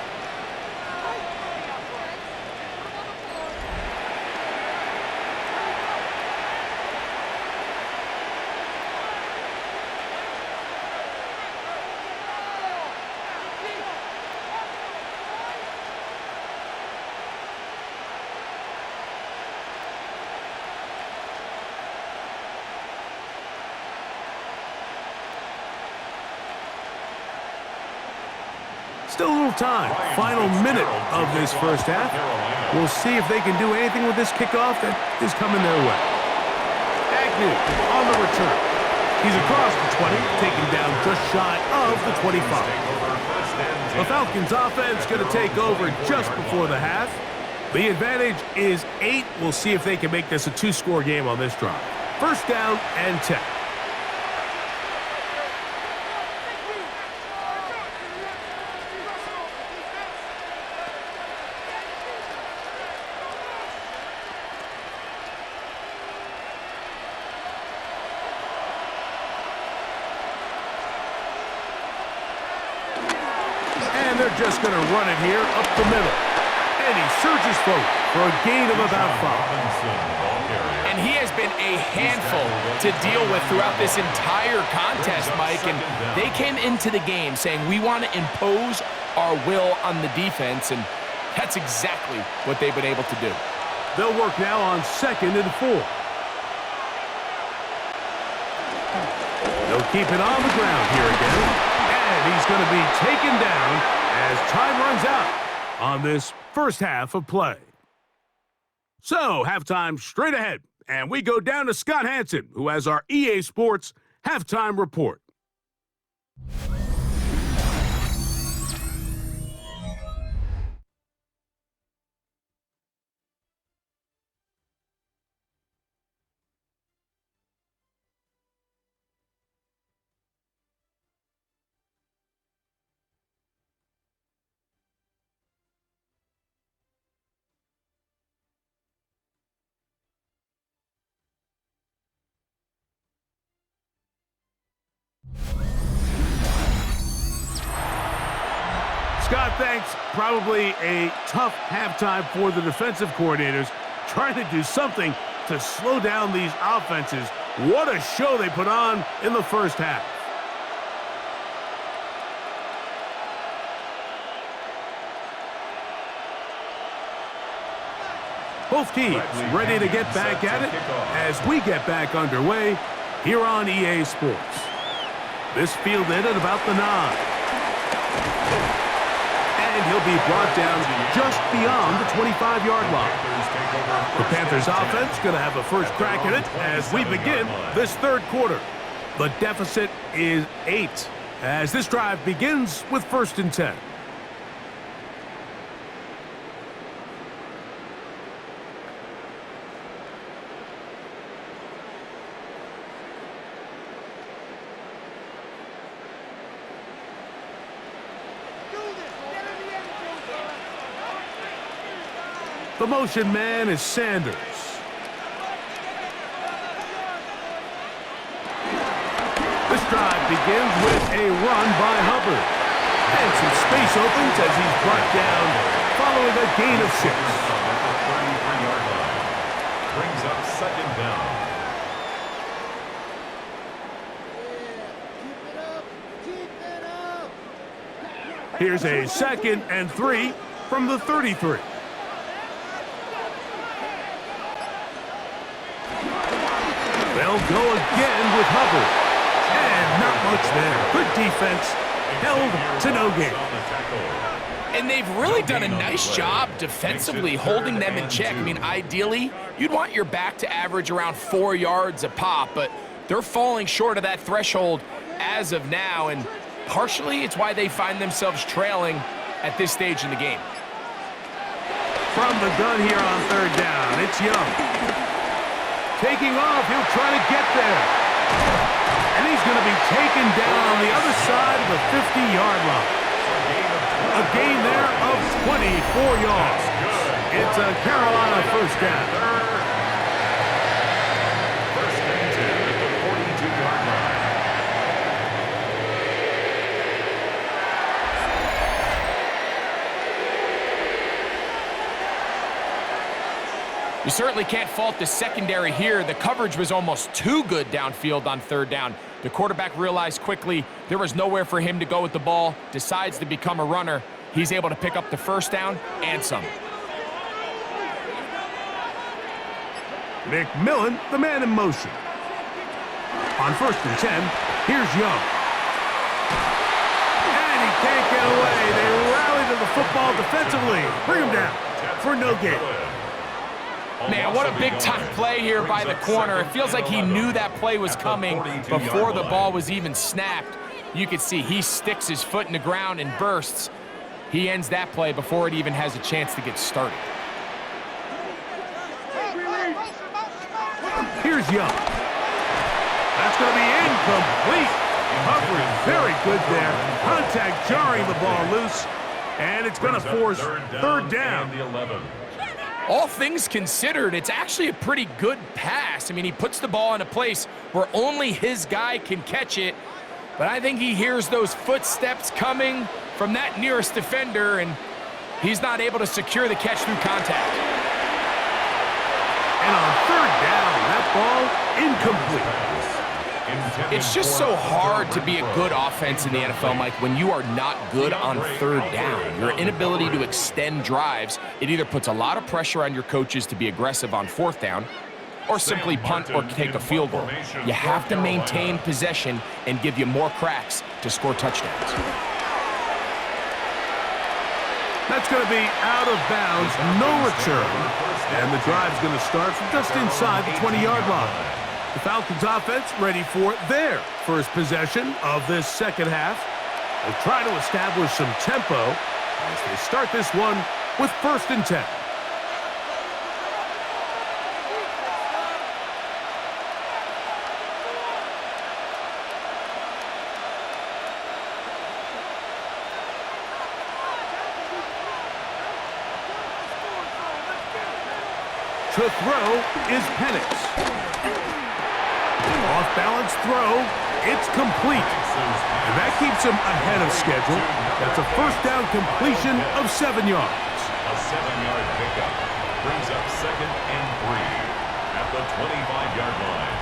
Still a little time. Final minute of this first half. We'll see if they can do anything with this kickoff that is coming their way. Agnew on the return. He's across the 20, taken down just shy of the 25. The Falcons offense going to take over just before the half. The advantage is 8. We'll see if they can make this a 2-score game on this drive. First down and 10. They're just going to run it here up the middle. And he surges forward for a gain of about 5. And he has been a handful to deal with throughout this entire contest, Mike. And they came into the game saying, we want to impose our will on the defense, and that's exactly what they've been able to do. They'll work now on 2nd and 4. They'll keep it on the ground here again. And he's going to be taken down as time runs out on this first half of play. So, halftime straight ahead, and we go down to Scott Hansen, who has our EA Sports halftime report. Scott, thanks. Probably a tough halftime for the defensive coordinators, trying to do something to slow down these offenses. What a show they put on in the first half. Both teams ready to get back at it as we get back underway here on EA Sports. This fielded at about the 9. And he'll be brought down just beyond the 25-yard line. The Panthers offense going to have a first crack at it as we begin this third quarter. The deficit is 8 as this drive begins with 1st and 10. The motion man is Sanders. This drive begins with a run by Hubbard. And some space opens as he's brought down following a gain of 6. Brings up 2nd down. Here's a 2nd and 3 from the 33. They'll go again with Hubbard. And not much there. Good defense. Held to no gain. And they've really done a nice job defensively holding them in check. I mean, ideally, you'd want your back to average around 4 yards a pop, but they're falling short of that threshold as of now, and partially it's why they find themselves trailing at this stage in the game. From the gun here on 3rd down, it's Young. Taking off, he'll try to get there. And he's going to be taken down on the other side of the 50-yard line. A gain there of 24 yards. It's a Carolina first down. First and 10 at the 42-yard line. You certainly can't fault the secondary here. The coverage was almost too good downfield on third down. The quarterback realized quickly there was nowhere for him to go with the ball, decides to become a runner. He's able to pick up the first down and some. McMillan, the man in motion. On first and 10, here's Young. And he can't get away. They rally to the football defensively. Bring him down for no gain. Man, what a big-time play here by the corner. It feels like he knew that play was coming before the ball was even snapped. You can see he sticks his foot in the ground and bursts. He ends that play before it even has a chance to get started. Here's Young. That's going to be incomplete. Coverage very good there. Contact jarring the ball loose. And it's going to force third down. All things considered, it's actually a pretty good pass. I mean, he puts the ball in a place where only his guy can catch it. But I think he hears those footsteps coming from that nearest defender, and he's not able to secure the catch through contact. And on third down, that ball incomplete. It's just so hard to be a good offense in the NFL, Mike, when you are not good on third down. Your inability to extend drives, it either puts a lot of pressure on your coaches to be aggressive on fourth down or simply punt or take a field goal. You have to maintain possession and give you more cracks to score touchdowns. That's going to be out of bounds, no return. And the drive's going to start from just inside the 20-yard line. The Falcons offense ready for their first possession of this second half. They'll try to establish some tempo as they start this one with first and 10. To throw is Penix. Off-balance throw, it's complete. And that keeps him ahead of schedule. That's a first down completion of 7 yards. A 7-yard pickup brings up second and 3 at the 25-yard line.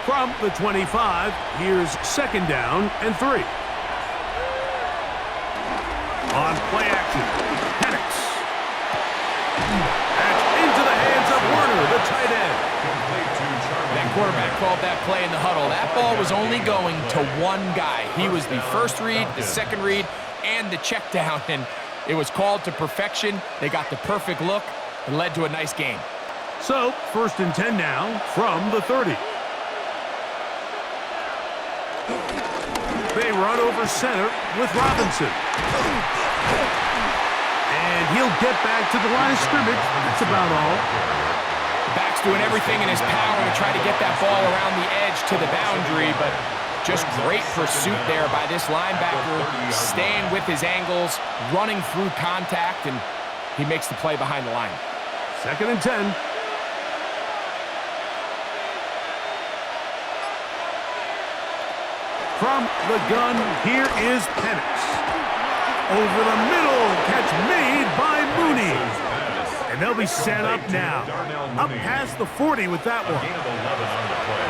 From the 25, here's second down and 3. On play action, Penix. That's into the hands of Werner, the tight end. That quarterback called that play in the huddle. That ball was only going to one guy. He was the first read, the second read, and the check down, and it was called to perfection. They got the perfect look and led to a nice game. So, first and 10 now from the 30. They run over center with Robinson. And he'll get back to the line of scrimmage. That's about all. Back's doing everything in his power to try to get that ball around the edge to the boundary, but just great pursuit there by this linebacker, staying with his angles, running through contact, and he makes the play behind the line. Second and 10. From the gun, here is Penix. Over the middle, catch made by Mooney. And they'll be set up now. Up past the 40 with that one.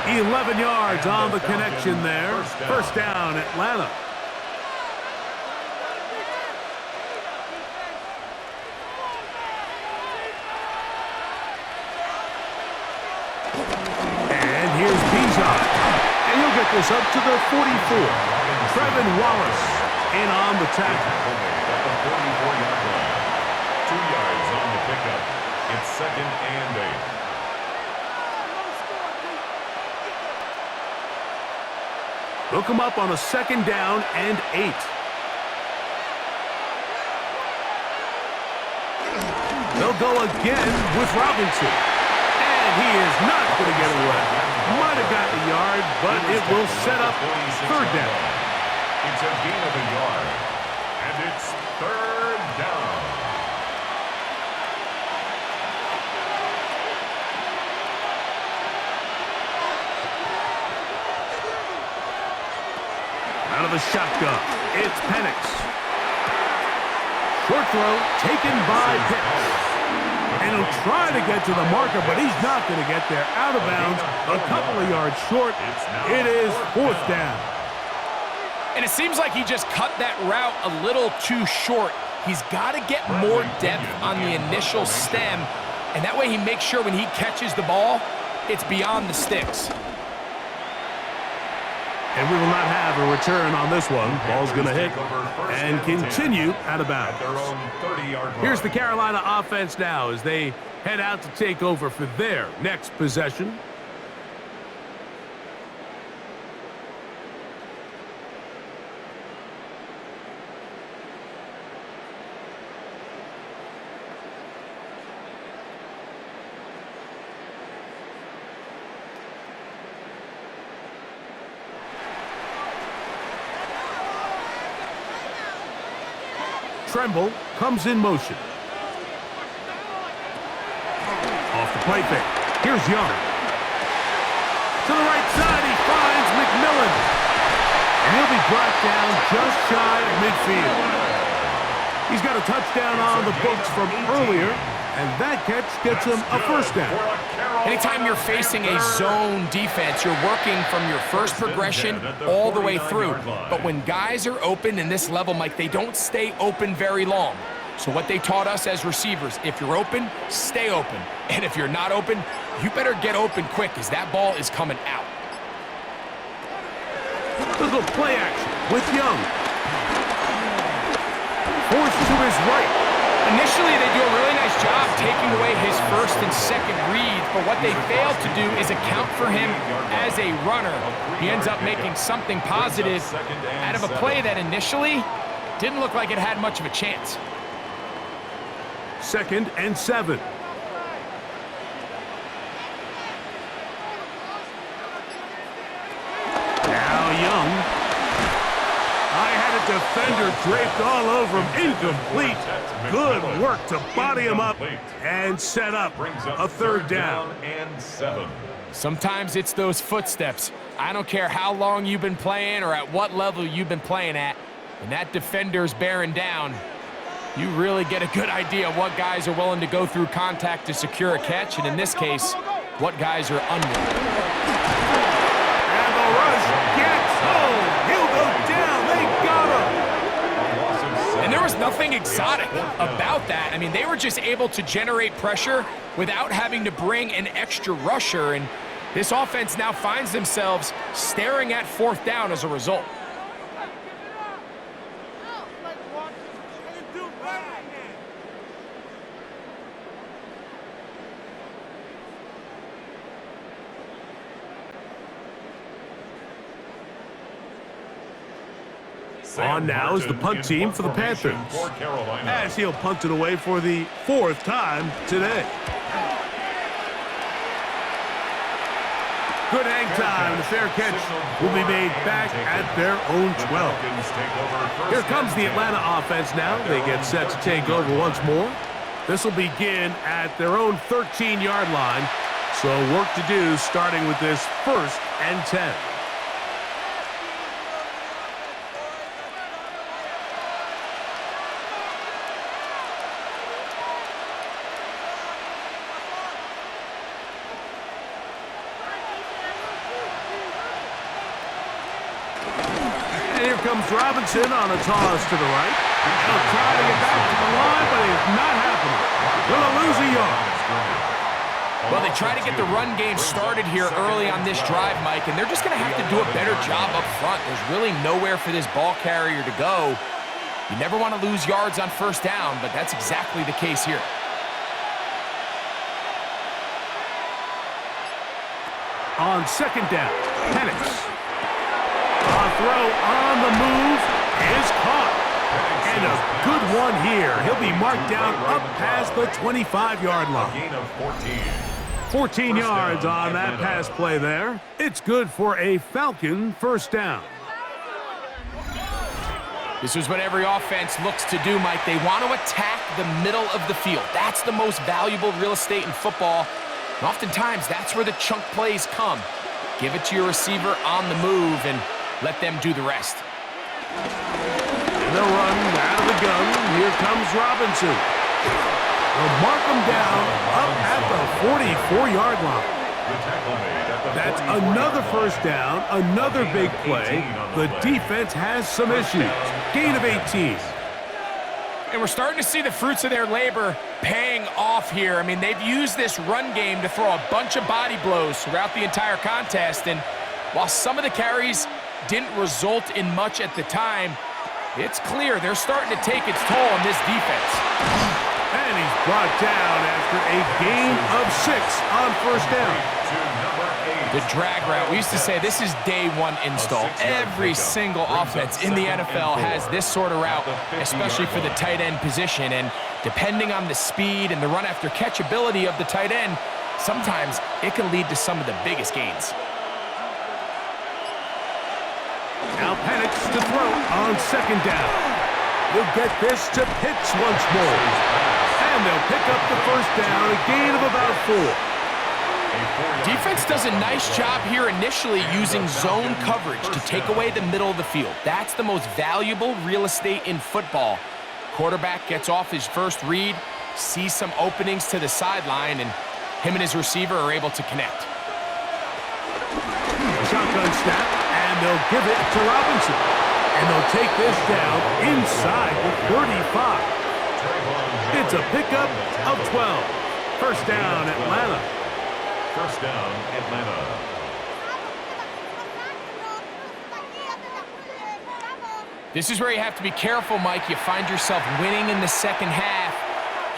11 yards on the connection there. First down, Atlanta. And here's Bijan. And he'll get this up to the 44. Trevin Wallace in on the tackle. At the 44-yard line. 2 yards on the pickup. It's second and 8. They'll come up on a second down and 8. They'll go again with Robinson. And he is not going to get away. Might have gotten a yard, but it will set up third down. It's a gain of a yard, and it's third down. Out of the shotgun, it's Penix. Short throw taken by Pitts. And he'll try to get to the marker, but he's not going to get there. Out of bounds, a couple of yards short. It is fourth down. And it seems like he just cut that route a little too short. He's got to get more depth on the initial stem, and that way he makes sure when he catches the ball, it's beyond the sticks. And we will not have a return on this one. Ball's going to hit and continue out of bounds. Here's the Carolina offense now as they head out to take over for their next possession. Tremble comes in motion. Off the play fake. Here's Young. To the right side, he finds McMillan. And he'll be brought down just shy of midfield. He's got a touchdown on the books from earlier, and that catch gets him a first down. Anytime you're facing a zone defense, you're working from your first progression all the way through. But when guys are open in this level, Mike, they don't stay open very long. So what they taught us as receivers, if you're open, stay open. And if you're not open, you better get open quick as that ball is coming out. Little play action with Young. Forced to his right. Initially, they do a really nice job taking away his first and second reads, but what they fail to do is account for him as a runner. He ends up making something positive out of a play that initially didn't look like it had much of a chance. 2nd and 7. Now Young. I had a defender draped all over him. Incomplete. Good work to body him up and set up a third down. And 7. Sometimes it's those footsteps. I don't care how long you've been playing or at what level you've been playing at. When that defender's bearing down, you really get a good idea of what guys are willing to go through contact to secure a catch, and in this case, what guys are unwilling. And the rush gets home. He'll go down. They got him. And there was nothing exotic about that. I mean, they were just able to generate pressure without having to bring an extra rusher, and this offense now finds themselves staring at fourth down as a result. On now is the punt team for the Panthers, as he'll punt it away for the 4th time today. Good hang time. The fair catch will be made back at their own 12. Here comes the Atlanta offense now. They get set to take over once more. This will begin at their own 13-yard line. So work to do starting with this 1st and 10. Comes Robinson on a toss to the right. He'll try to get back to the line, but it's not happening. Will lose a yard. Well, they try to get the run game started here early on this drive, Mike, and they're just going to have to do a better job up front. There's really nowhere for this ball carrier to go. You never want to lose yards on first down, but that's exactly the case here. On 2nd down, Penix. A throw on the move is caught. And a good one here. He'll be marked down up past the 25-yard line. Gain of 14. 14 yards on that pass play there. It's good for a Falcon first down. This is what every offense looks to do, Mike. They want to attack the middle of the field. That's the most valuable real estate in football. And oftentimes, that's where the chunk plays come. Give it to your receiver on the move and let them do the rest. And they'll run out of the gun. Here comes Robinson. They'll mark him down up at the 44-yard line. That's another first down, another big play. The defense has some issues. Gain of 18. And we're starting to see the fruits of their labor paying off here. I mean, they've used this run game to throw a bunch of body blows throughout the entire contest. And while some of the carries didn't result in much at the time, it's clear they're starting to take its toll on this defense. And he's brought down after a gain of 6 on first down. The drag route, we used to say this is day one install. Every single offense in the NFL has this sort of route, especially for the tight end position. And depending on the speed and the run after catch ability of the tight end, sometimes it can lead to some of the biggest gains. Now Penix to throw on second down. He'll get this to Pitts once more. And they'll pick up the first down, a gain of about 4. Defense does a nice job here initially using zone coverage to take away the middle of the field. That's the most valuable real estate in football. Quarterback gets off his first read, sees some openings to the sideline, and him and his receiver are able to connect. Shotgun snap, and they'll give it to Robinson. And they'll take this down inside the 35. It's a pickup of 12. First down, Atlanta. First down, Atlanta. This is where you have to be careful, Mike. You find yourself winning in the second half.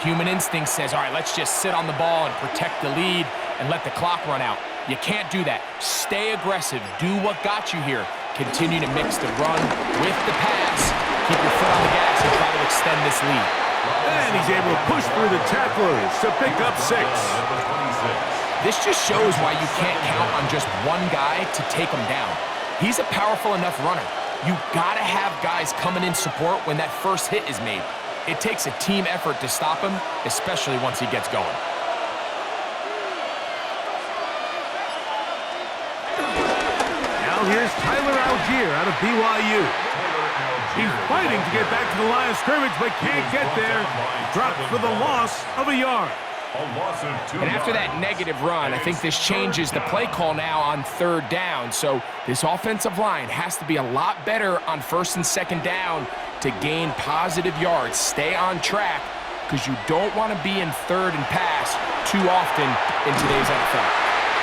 Human instinct says, all right, let's just sit on the ball and protect the lead and let the clock run out. You can't do that. Stay aggressive. Do what got you here. Continue to mix the run with the pass. Keep your foot on the gas and try to extend this lead. And he's able to push through the tacklers to pick up 6. This just shows why you can't count on just one guy to take him down. He's a powerful enough runner. You gotta have guys coming in support when that first hit is made. It takes a team effort to stop him, especially once he gets going. Now here's Tyler Algier out of BYU. He's fighting to get back to the line of scrimmage, but can't get there. Dropped for the loss of a yard. And after that negative run, I think this changes the play call now on third down. So this offensive line has to be a lot better on first and second down to gain positive yards. Stay on track because you don't want to be in third and pass too often in today's NFL.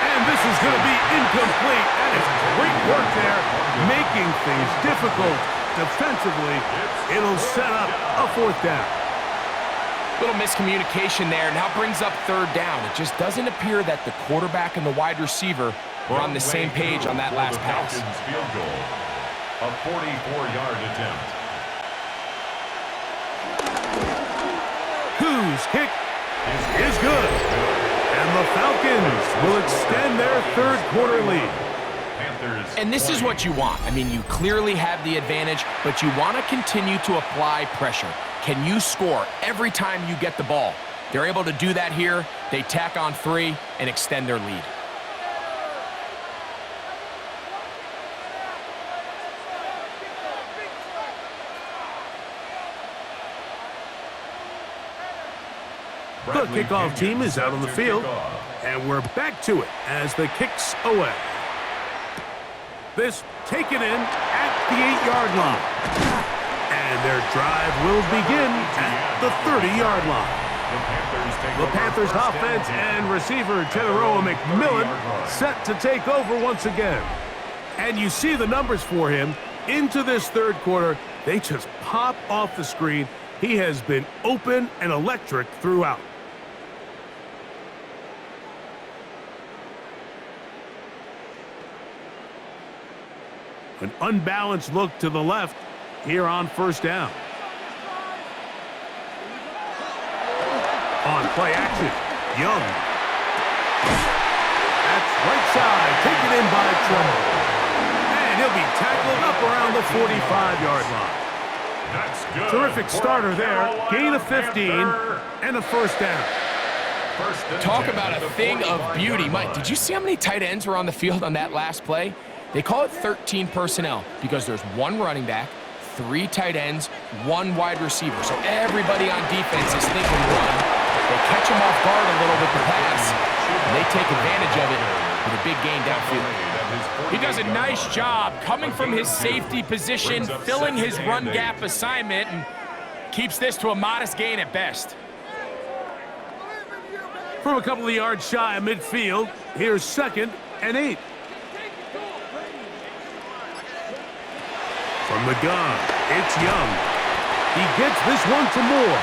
And this is going to be incomplete. That is great work there, making things difficult defensively. It'll set up a fourth down. Little miscommunication there. Now brings up third down. It just doesn't appear that the quarterback and the wide receiver were on the same page on that last pass. Field goal, a 44-yard attempt. Whose kick is good. And the Falcons will extend their third quarter lead. And this is what you want. I mean, you clearly have the advantage, but you want to continue to apply pressure. Can you score every time you get the ball? They're able to do that here. They tack on 3 and extend their lead. The kickoff team is out on the field, and we're back to it as the kick's away. This taken in at the 8-yard line. And their drive will begin at the 30-yard line. The Panthers offense and receiver Generoa McMillan set to take over once again. And you see the numbers for him into this third quarter. They just pop off the screen. He has been open and electric throughout. An unbalanced look to the left here on first down. On play action, Young. right side, taken in by Trumbull. And he'll be tackled up around the 45-yard line. That's good. Terrific starter there. Gain of 15 and a first down. Talk about a thing of beauty. Mike, did you see how many tight ends were on the field on that last play? They call it 13 personnel because there's one running back, 3 tight ends, 1 wide receiver. So everybody on defense is thinking run. They catch him off guard a little with the pass, and they take advantage of it with a big gain downfield. He does a nice job coming from his safety position, filling his run gap assignment, and keeps this to a modest gain at best. From a couple of yards shy of midfield, here's 2nd and 8. From the gun, it's Young. He gets this one to Moore.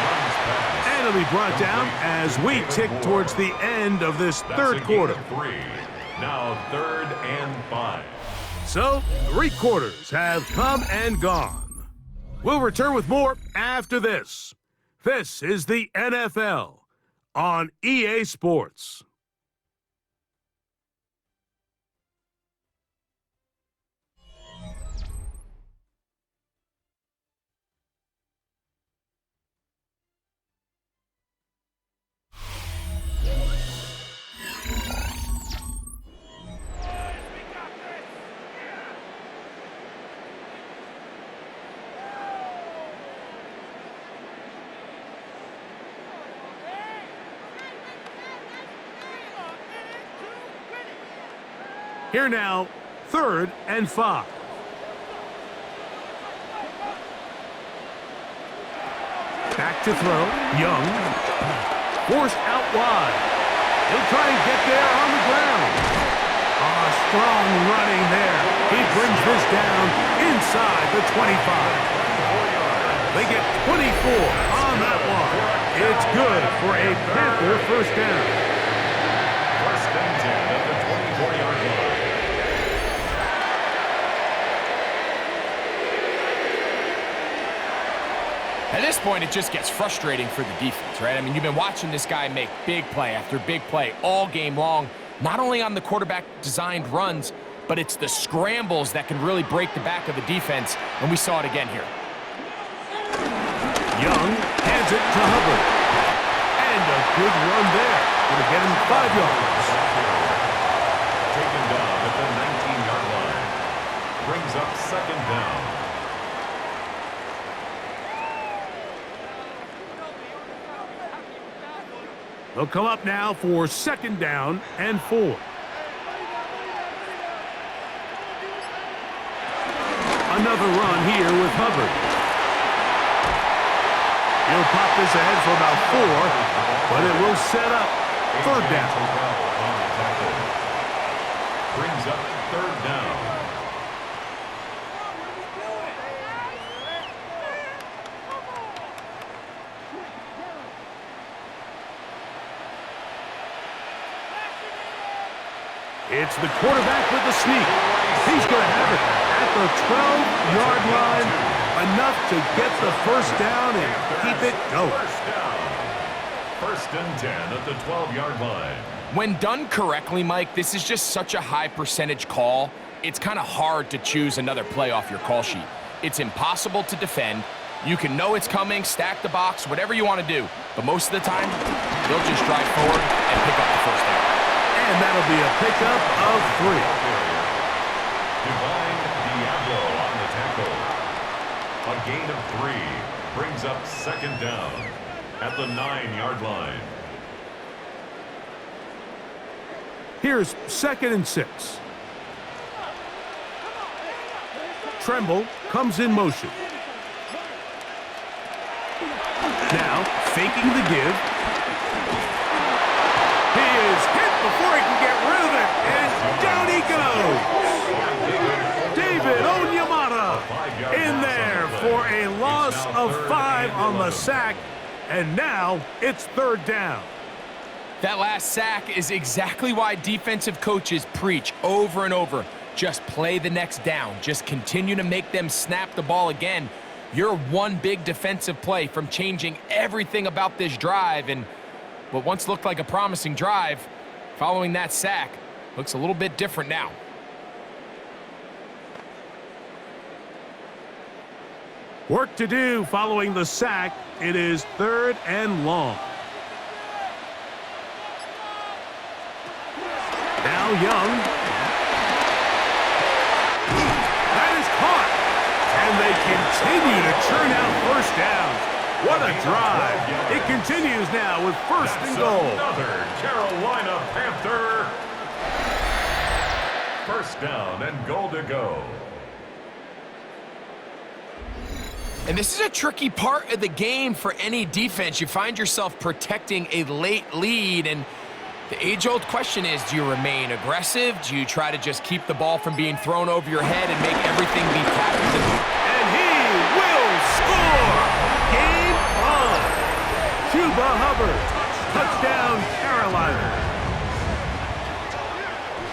And it'll be brought down as we tick towards the end of this third quarter. Now 3rd and 5. So, 3 quarters have come and gone. We'll return with more after this. This is the NFL on EA Sports. Here now, 3rd and 5. Back to throw. Young. Forced out wide. He'll try and get there on the ground. Strong running there. He brings this down inside the 25. They get 24 on that one. It's good for a Panther first down. 1st and 10 at the 24-yard line. At this point, it just gets frustrating for the defense, right? I mean, you've been watching this guy make big play after big play all game long, not only on the quarterback-designed runs, but it's the scrambles that can really break the back of the defense, and we saw it again here. Young hands it to Hubbard. And a good run there. Going to get him 5 yards. Taken down at the 19-yard line. Brings up 2nd down. They'll come up now for 2nd down and 4. Another run here with Hubbard. He'll pop this ahead for about 4, but it will set up 3rd down. Brings up 3rd down. It's the quarterback with the sneak. He's going to have it at the 12-yard line. Enough to get the first down and keep it going. 1st and 10 at the 12-yard line. When done correctly, Mike, this is just such a high percentage call. It's kind of hard to choose another play off your call sheet. It's impossible to defend. You can know it's coming, stack the box, whatever you want to do. But most of the time, they'll just drive forward and pick up the first down. And that'll be a pickup of 3. Divine Diablo on the tackle. A gain of 3 brings up 2nd down at the 9-yard line. Here's 2nd and 6. Tremble comes in motion. Now, faking the give. He is hit before he can get rid of it, and down he goes. David Onyemata in there for a loss of 5 on the sack, and now it's 3rd down. That last sack is exactly why defensive coaches preach over and over. Just play the next down. Just continue to make them snap the ball again. You're one big defensive play from changing everything about this drive, and what once looked like a promising drive, following that sack, Looks a little bit different now. Work to do following the sack. It is 3rd and long. Now Young. That is caught. And they continue to churn out first downs. What a drive. It continues now with 1st and goal. Another Carolina Panther. 1st down and goal to go. And this is a tricky part of the game for any defense. You find yourself protecting a late lead, and the age-old question is, do you remain aggressive? Do you try to just keep the ball from being thrown over your head and make everything be tackled? And he will score! Game on! Chuba Hubbard, touchdown Carolina.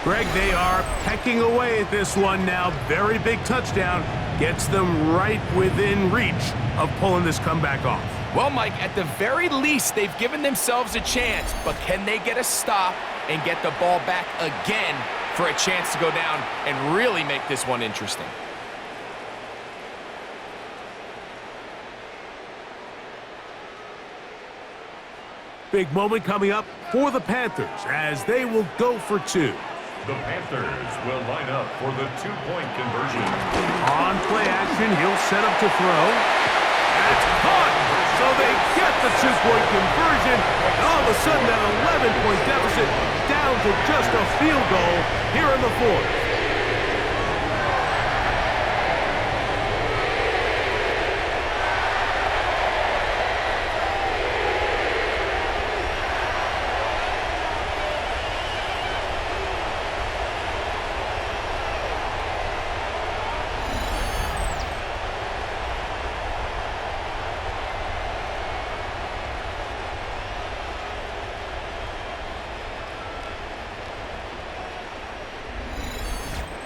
Greg, they are pecking away at this one now. Very big touchdown. Gets them right within reach of pulling this comeback off. Well, Mike, at the very least, they've given themselves a chance, but can they get a stop and get the ball back again for a chance to go down and really make this one interesting? Big moment coming up for the Panthers as they will go for 2. The Panthers will line up for the 2-point conversion. On play action, he'll set up to throw. That's caught! So they get the 2-point conversion, and all of a sudden that 11-point deficit down to just a field goal here in the 4th.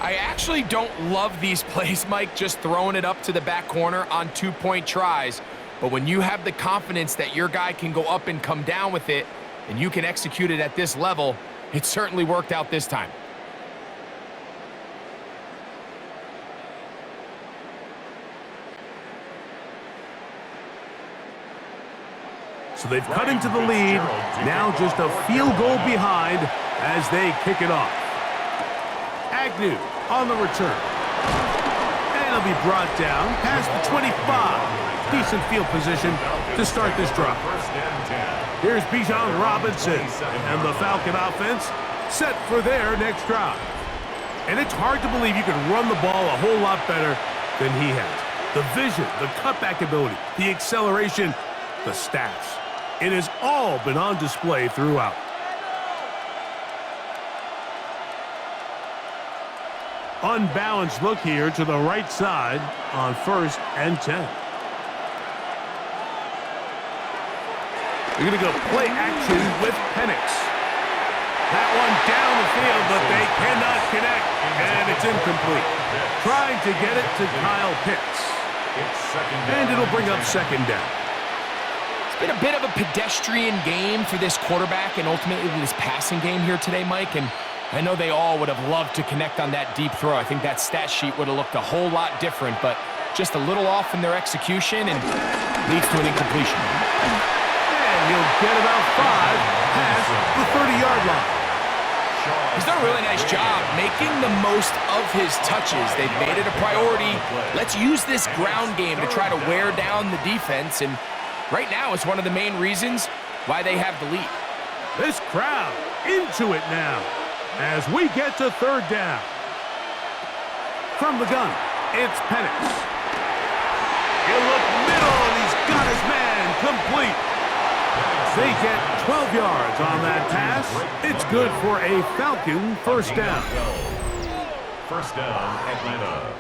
I actually don't love these plays, Mike, just throwing it up to the back corner on 2-point tries. But when you have the confidence that your guy can go up and come down with it, and you can execute it at this level, it certainly worked out this time. So they've cut into the lead, now just a field goal behind as they kick it off. Agnew on the return. And he'll be brought down past the 25. Decent field position to start this drive. Here's Bijan Robinson and the Falcon offense set for their next drive. And it's hard to believe you can run the ball a whole lot better than he has. The vision, the cutback ability, the acceleration, the stats. It has all been on display throughout. Unbalanced look here to the right side on 1st and 10. They're going to go play action with Penix. That one down the field, but they cannot connect, and it's incomplete. Trying to get it to Kyle Pitts. And it'll bring up 2nd down. It's been a bit of a pedestrian game for this quarterback and ultimately this passing game here today, Mike, and I know they all would have loved to connect on that deep throw. I think that stat sheet would have looked a whole lot different, but just a little off in their execution and leads to an incompletion. And he'll get about 5 past the 30-yard line. He's done a really nice job making the most of his touches. They've made it a priority. Let's use this ground game to try to wear down the defense, and right now it's one of the main reasons why they have the lead. This crowd into it now as we get to 3rd down. From the gun, it's Penix. He'll look middle, and he's got his man complete. They get 12 yards on that pass. It's good for a Falcon 1st down. 1st down, Atlanta.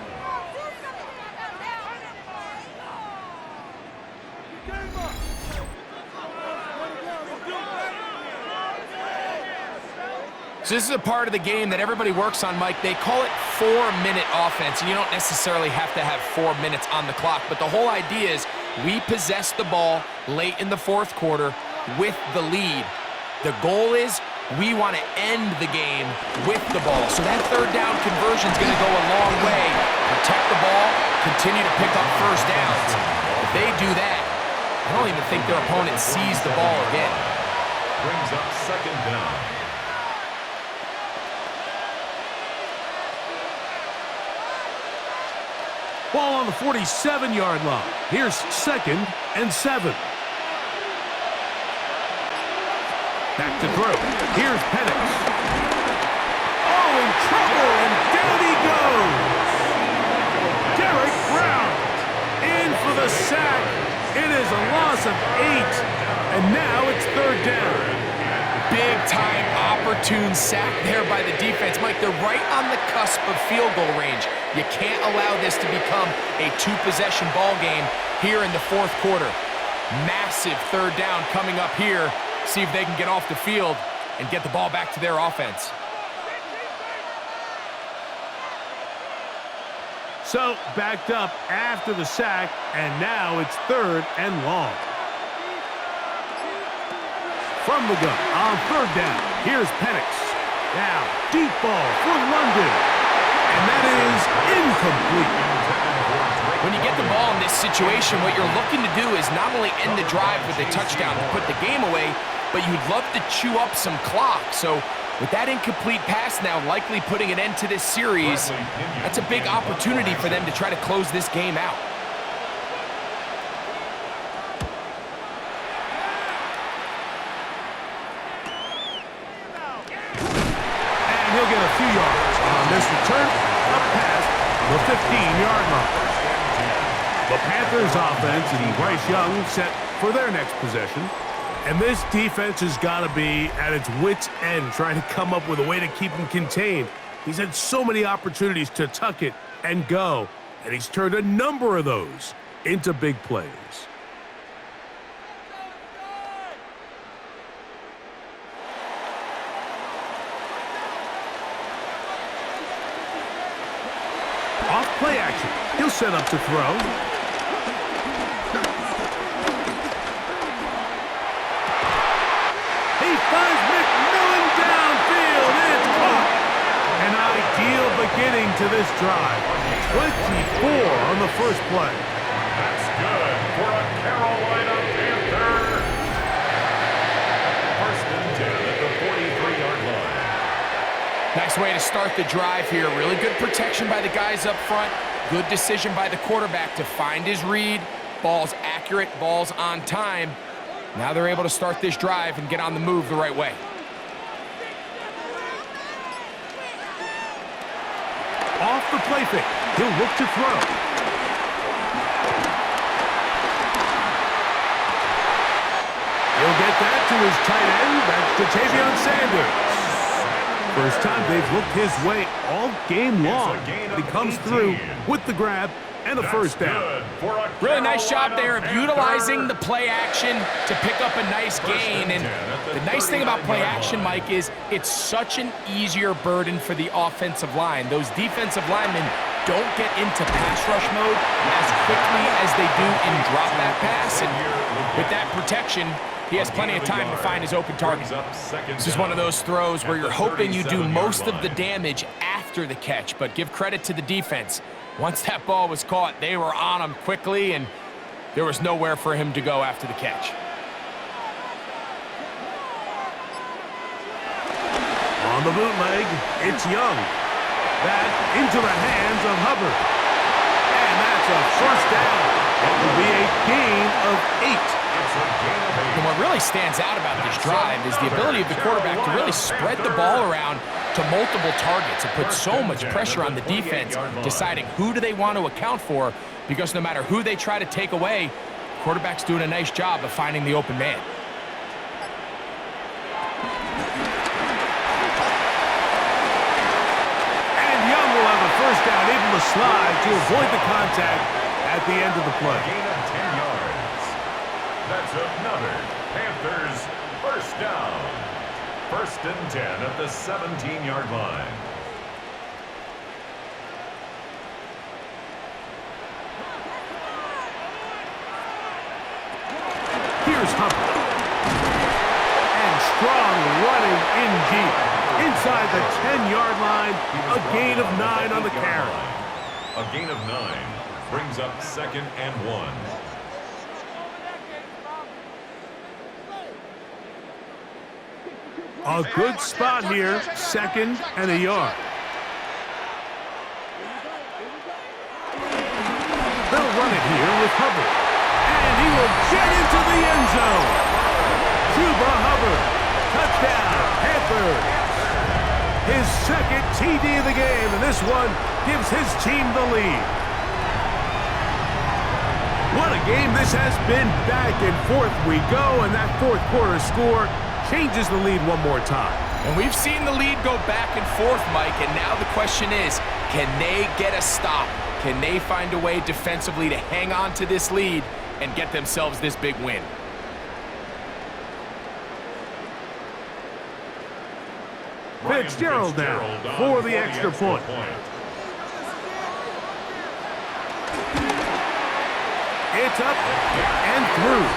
So this is a part of the game that everybody works on, Mike. They call it 4-minute offense, and you don't necessarily have to have 4 minutes on the clock, but the whole idea is we possess the ball late in the 4th quarter with the lead. The goal is we want to end the game with the ball. So that third down conversion is going to go a long way. Protect the ball, continue to pick up first downs. If they do that, I don't even think their opponent sees the ball again. Brings up second down. Ball on the 47-yard line. Here's 2nd and 7. Back to throw. Here's Penix. Oh, in trouble, and down he goes. Derek Brown in for the sack. It is a loss of 8, and now it's 3rd down. Big-time opportune sack there by the defense. Mike, they're right on the cusp of field goal range. You can't allow this to become a 2-possession ball game here in the 4th quarter. Massive 3rd down coming up here. See if they can get off the field and get the ball back to their offense. So, backed up after the sack, and now it's 3rd and long. From the gun on 3rd down, here's Penix. Now, deep ball for London, and that is incomplete. When you get the ball in this situation, what you're looking to do is not only end the drive with a touchdown to put the game away, but you'd love to chew up some clock. So with that incomplete pass now likely putting an end to this series, that's a big opportunity for them to try to close this game out. And he'll get a few yards on this return up past the 15-yard line. The Panthers offense and Bryce Young set for their next possession. And this defense has got to be at its wits' end trying to come up with a way to keep him contained. He's had so many opportunities to tuck it and go, and he's turned a number of those into big plays. Off play action. He'll set up to throw. He finds McMillan downfield, and it's caught. An ideal beginning to this drive. 24 on the first play. That's good for a Carolina Panther. 1st and 10 at the 43-yard line. Nice way to start the drive here. Really good protection by the guys up front. Good decision by the quarterback to find his read. Ball's accurate, ball's on time. Now they're able to start this drive and get on the move the right way. Off the play fake. He'll look to throw. He'll get that to his tight end. That's Ja'Tavion Sanders. First time they've looked his way all game long. But he comes through with the grab and the first down. Really nice job there of utilizing the play action to pick up a nice gain. And the nice thing about play action, Mike, is it's such an easier burden for the offensive line. Those defensive linemen don't get into pass rush mode as quickly as they do in drop back pass. And with that protection, he has plenty of time to find his open target. This is one of those throws where you're hoping you do most of the damage after the catch, but give credit to the defense. Once that ball was caught, they were on him quickly, and there was nowhere for him to go after the catch. On the bootleg, it's Young. That into the hands of Hubbard. And that's a first down. That will be a gain of 8. And what really stands out about this drive is the ability of the quarterback to really spread the ball around to multiple targets. It puts so much pressure on the defense deciding who do they want to account for, because no matter who they try to take away, the quarterback's doing a nice job of finding the open man. And Young will have a first down, able to slide to avoid the contact at the end of the play. Gain of 10 yards. That's another Panthers first down. 1st and 10 at the 17-yard line. Here's Hubbard. And strong running in deep. Inside the 10-yard line, a gain of 9 on the carry. A gain of 9 brings up 2nd and 1. A good spot here, 2nd and a yard. They'll run it here with Hubbard. And he will get into the end zone. Chuba Hubbard, touchdown, Panthers. His 2nd TD of the game, and this one gives his team the lead. What a game this has been. Back and forth we go, and that fourth quarter score changes the lead one more time. And we've seen the lead go back and forth, Mike, and now the question is, can they get a stop? Can they find a way defensively to hang on to this lead and get themselves this big win? Fitzgerald now for the extra point. It's up and through.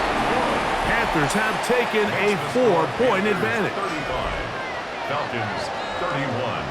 Panthers have taken a 4-point advantage. 35. Falcons 31.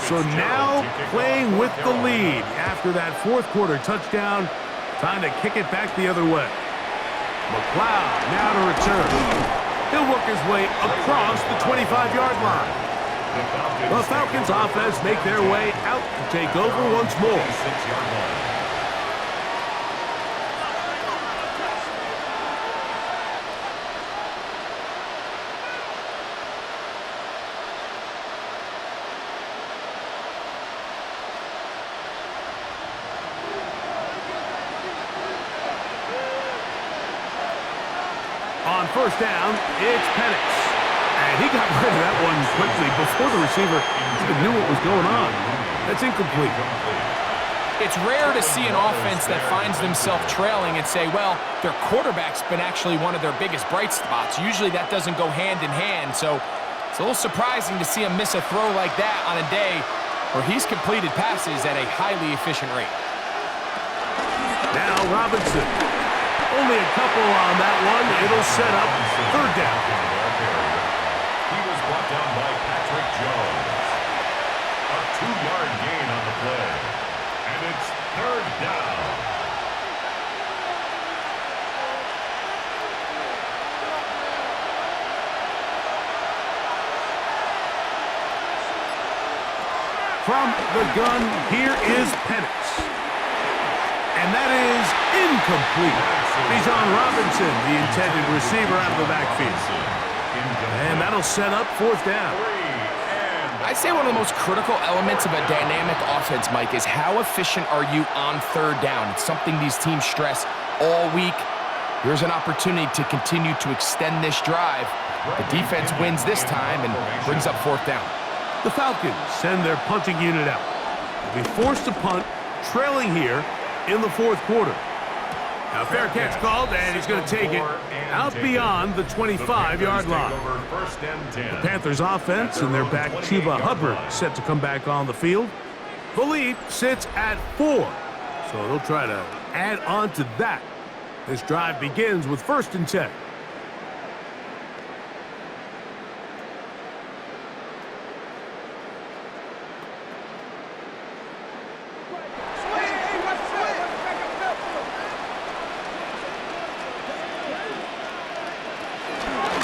So now playing with the lead after that fourth quarter touchdown. Time to kick it back the other way. McLeod now to return. He'll work his way across the 25-yard line. The Falcons offense make their way out to take over once more. On first down, it's Penix. And he got rid of that one quickly before the receiver even knew what was going on. That's incomplete. It's rare to see an offense that finds themselves trailing and say, well, their quarterback's been actually one of their biggest bright spots. Usually that doesn't go hand in hand, so it's a little surprising to see him miss a throw like that on a day where he's completed passes at a highly efficient rate. Now Robinson. Only a couple on that one. It'll set up third down. He was brought down by Patrick Jones. A 2-yard gain on the play. And it's third down. From the gun, here is Penix. And that is incomplete. Bijan Robinson, the intended receiver out of the backfield. And that'll set up fourth down. I'd say one of the most critical elements of a dynamic offense, Mike, is how efficient are you on third down? It's something these teams stress all week. Here's an opportunity to continue to extend this drive. The defense wins this time and brings up fourth down. The Falcons send their punting unit out. They'll be forced to punt, trailing here in the fourth quarter. Now, fair catch called, and he's going to take it out beyond the 25-yard line. The Panthers offense and their back Chuba Hubbard set to come back on the field. The lead sits at 4, so they'll try to add on to that. This drive begins with 1st and 10.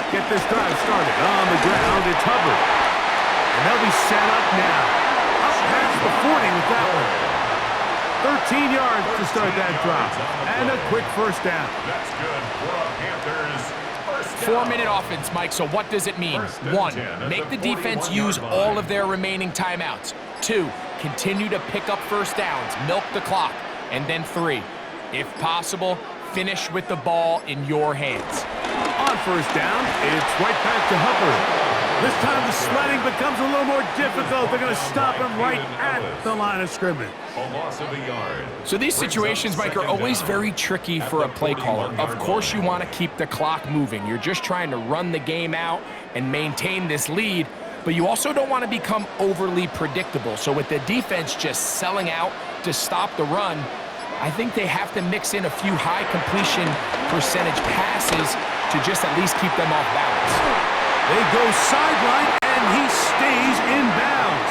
Get this drive started on the ground. It's Hubbard. And they'll be set up now. Up past the 40 with that one. 13 yards to start that drive. And a quick first down. That's good for a Panthers first down. 4-minute offense, Mike, so what does it mean? 1, make the defense use all of their remaining timeouts. 2, continue to pick up first downs, milk the clock. And then 3, if possible, finish with the ball in your hands. On first down, it's right back to Hubbard. This time the sledding becomes a little more difficult. They're going to stop him right at the line of scrimmage. A loss of a yard. So these situations, Mike, are always very tricky for a play caller. Of course you want to keep the clock moving. You're just trying to run the game out and maintain this lead, but you also don't want to become overly predictable. So with the defense just selling out to stop the run, I think they have to mix in a few high completion percentage passes to just at least keep them off balance. They go sideline, and he stays in bounds.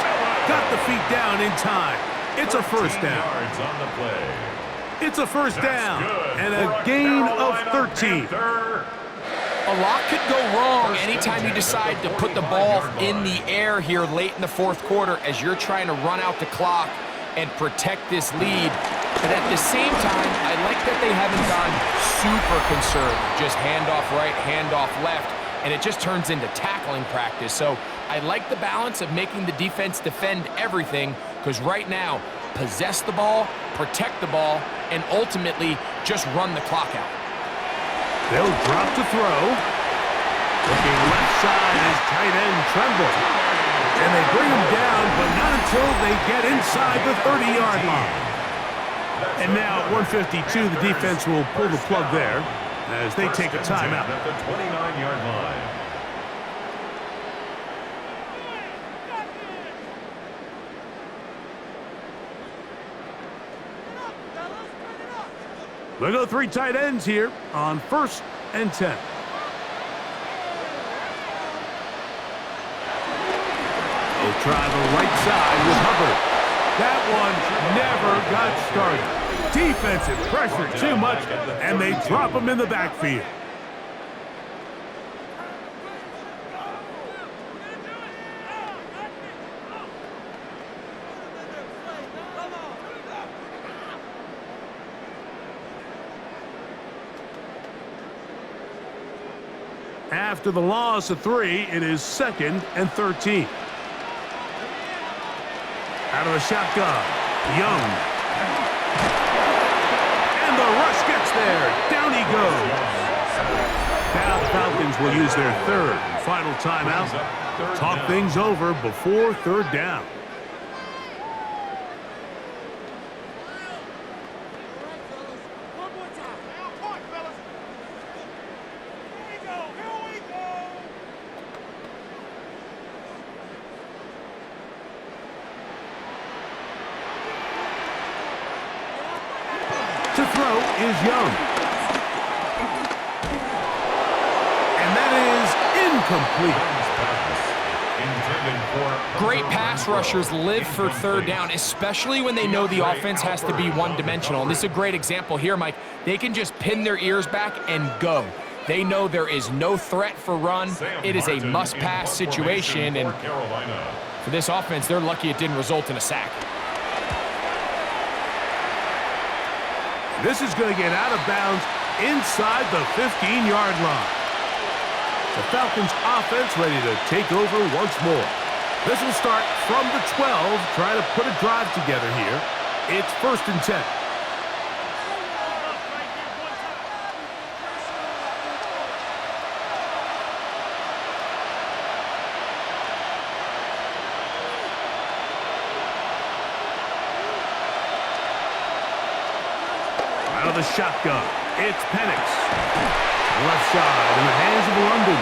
Got the feet down in time. It's a first down. Yards on the play. It's a first down and a gain of 13. A lot could go wrong anytime you decide to put the ball in the air here late in the fourth quarter as you're trying to run out the clock and protect this lead. But at the same time, I like that they haven't gone super conservative. Just handoff right, handoff left, and it just turns into tackling practice. So I like the balance of making the defense defend everything, because right now, possess the ball, protect the ball, and ultimately just run the clock out. They'll drop to throw. Looking left side as tight end Tremble. And they bring him down, but not until they get inside the 30-yard line. And now at 152, the defense will pull the plug there as they take a timeout. At the 29-yard line. We'll go three tight ends here on 1st and 10. They'll try the right side with Hubbard. That one never got started. Defensive pressure too much, and they drop him in the backfield. After the loss of 3, it is 2nd and 13. Out of the shotgun, Young. And the rush gets there. Down he goes. Now the Falcons will use their 3rd and final timeout. Talk things over before 3rd down. To throw is Young. And that is incomplete. Great pass rushers live for 3rd down, especially when they know the offense has to be one-dimensional. And this is a great example here, Mike. They can just pin their ears back and go. They know there is no threat for run. It is a must-pass situation. And for this offense, they're lucky it didn't result in a sack. This is going to get out of bounds inside the 15-yard line. The Falcons offense ready to take over once more. This will start from the 12, try to put a drive together here. It's 1st and 10. Out of the shotgun, it's Penix. Left side in the hands of London.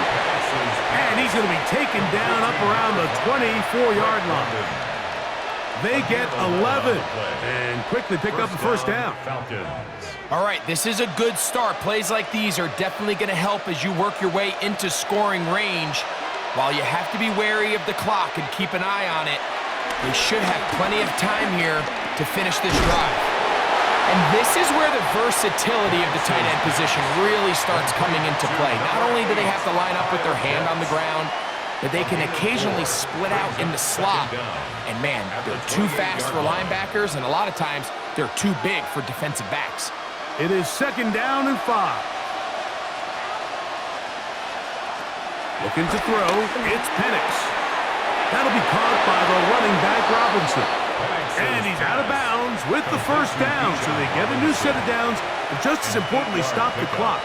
And he's going to be taken down up around the 24-yard line. They get 11 and quickly pick up the 1st down. All right, this is a good start. Plays like these are definitely going to help as you work your way into scoring range. While you have to be wary of the clock and keep an eye on it, they should have plenty of time here to finish this drive. And this is where the versatility of the tight end position really starts coming into play. Not only do they have to line up with their hand on the ground, but they can occasionally split out in the slot. And man, they're too fast for linebackers, and a lot of times they're too big for defensive backs. It is 2nd down and 5. Looking to throw, it's Penix. That'll be caught by the running back Robinson. And he's out of bounds with the 1st down, so they get a new set of downs, and just as importantly, stop the clock.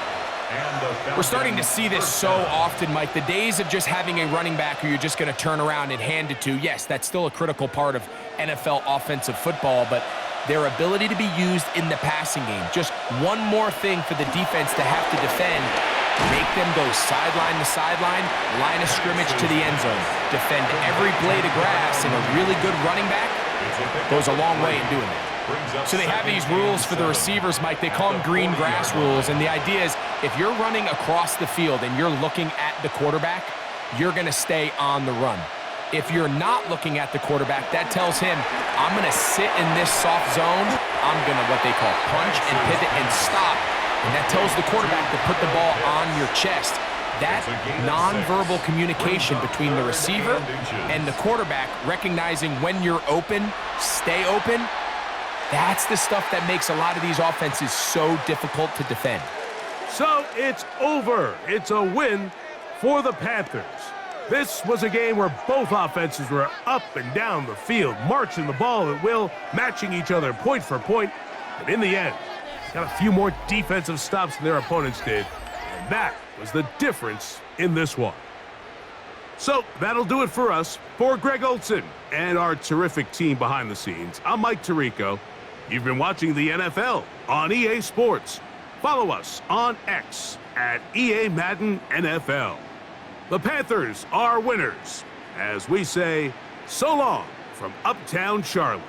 We're starting to see this so often, Mike. The days of just having a running back who you're just going to turn around and hand it to, yes, that's still a critical part of NFL offensive football, but their ability to be used in the passing game, just one more thing for the defense to have to defend, make them go sideline to sideline, line of scrimmage to the end zone, defend every blade of grass, and a really good running back goes a long way in doing that. So they have these rules for the receivers, Mike. They call them green grass rules, and the idea is if you're running across the field and you're looking at the quarterback, you're going to stay on the run. If you're not looking at the quarterback, that tells him, I'm going to sit in this soft zone, I'm going to what they call punch and pivot and stop, and that tells the quarterback to put the ball on your chest. That nonverbal communication between the receiver and the quarterback, recognizing when you're open, stay open, that's the stuff that makes a lot of these offenses so difficult to defend. So it's over. It's a win for the Panthers. This was a game where both offenses were up and down the field, marching the ball at will, matching each other point for point. But in the end, got a few more defensive stops than their opponents did. And that was the difference in this one. So that'll do it for us. For Greg Olson and our terrific team behind the scenes, I'm Mike Tirico. You've been watching the NFL on EA Sports. Follow us on X at EA Madden NFL. The Panthers are winners, as we say, so long from Uptown Charlotte.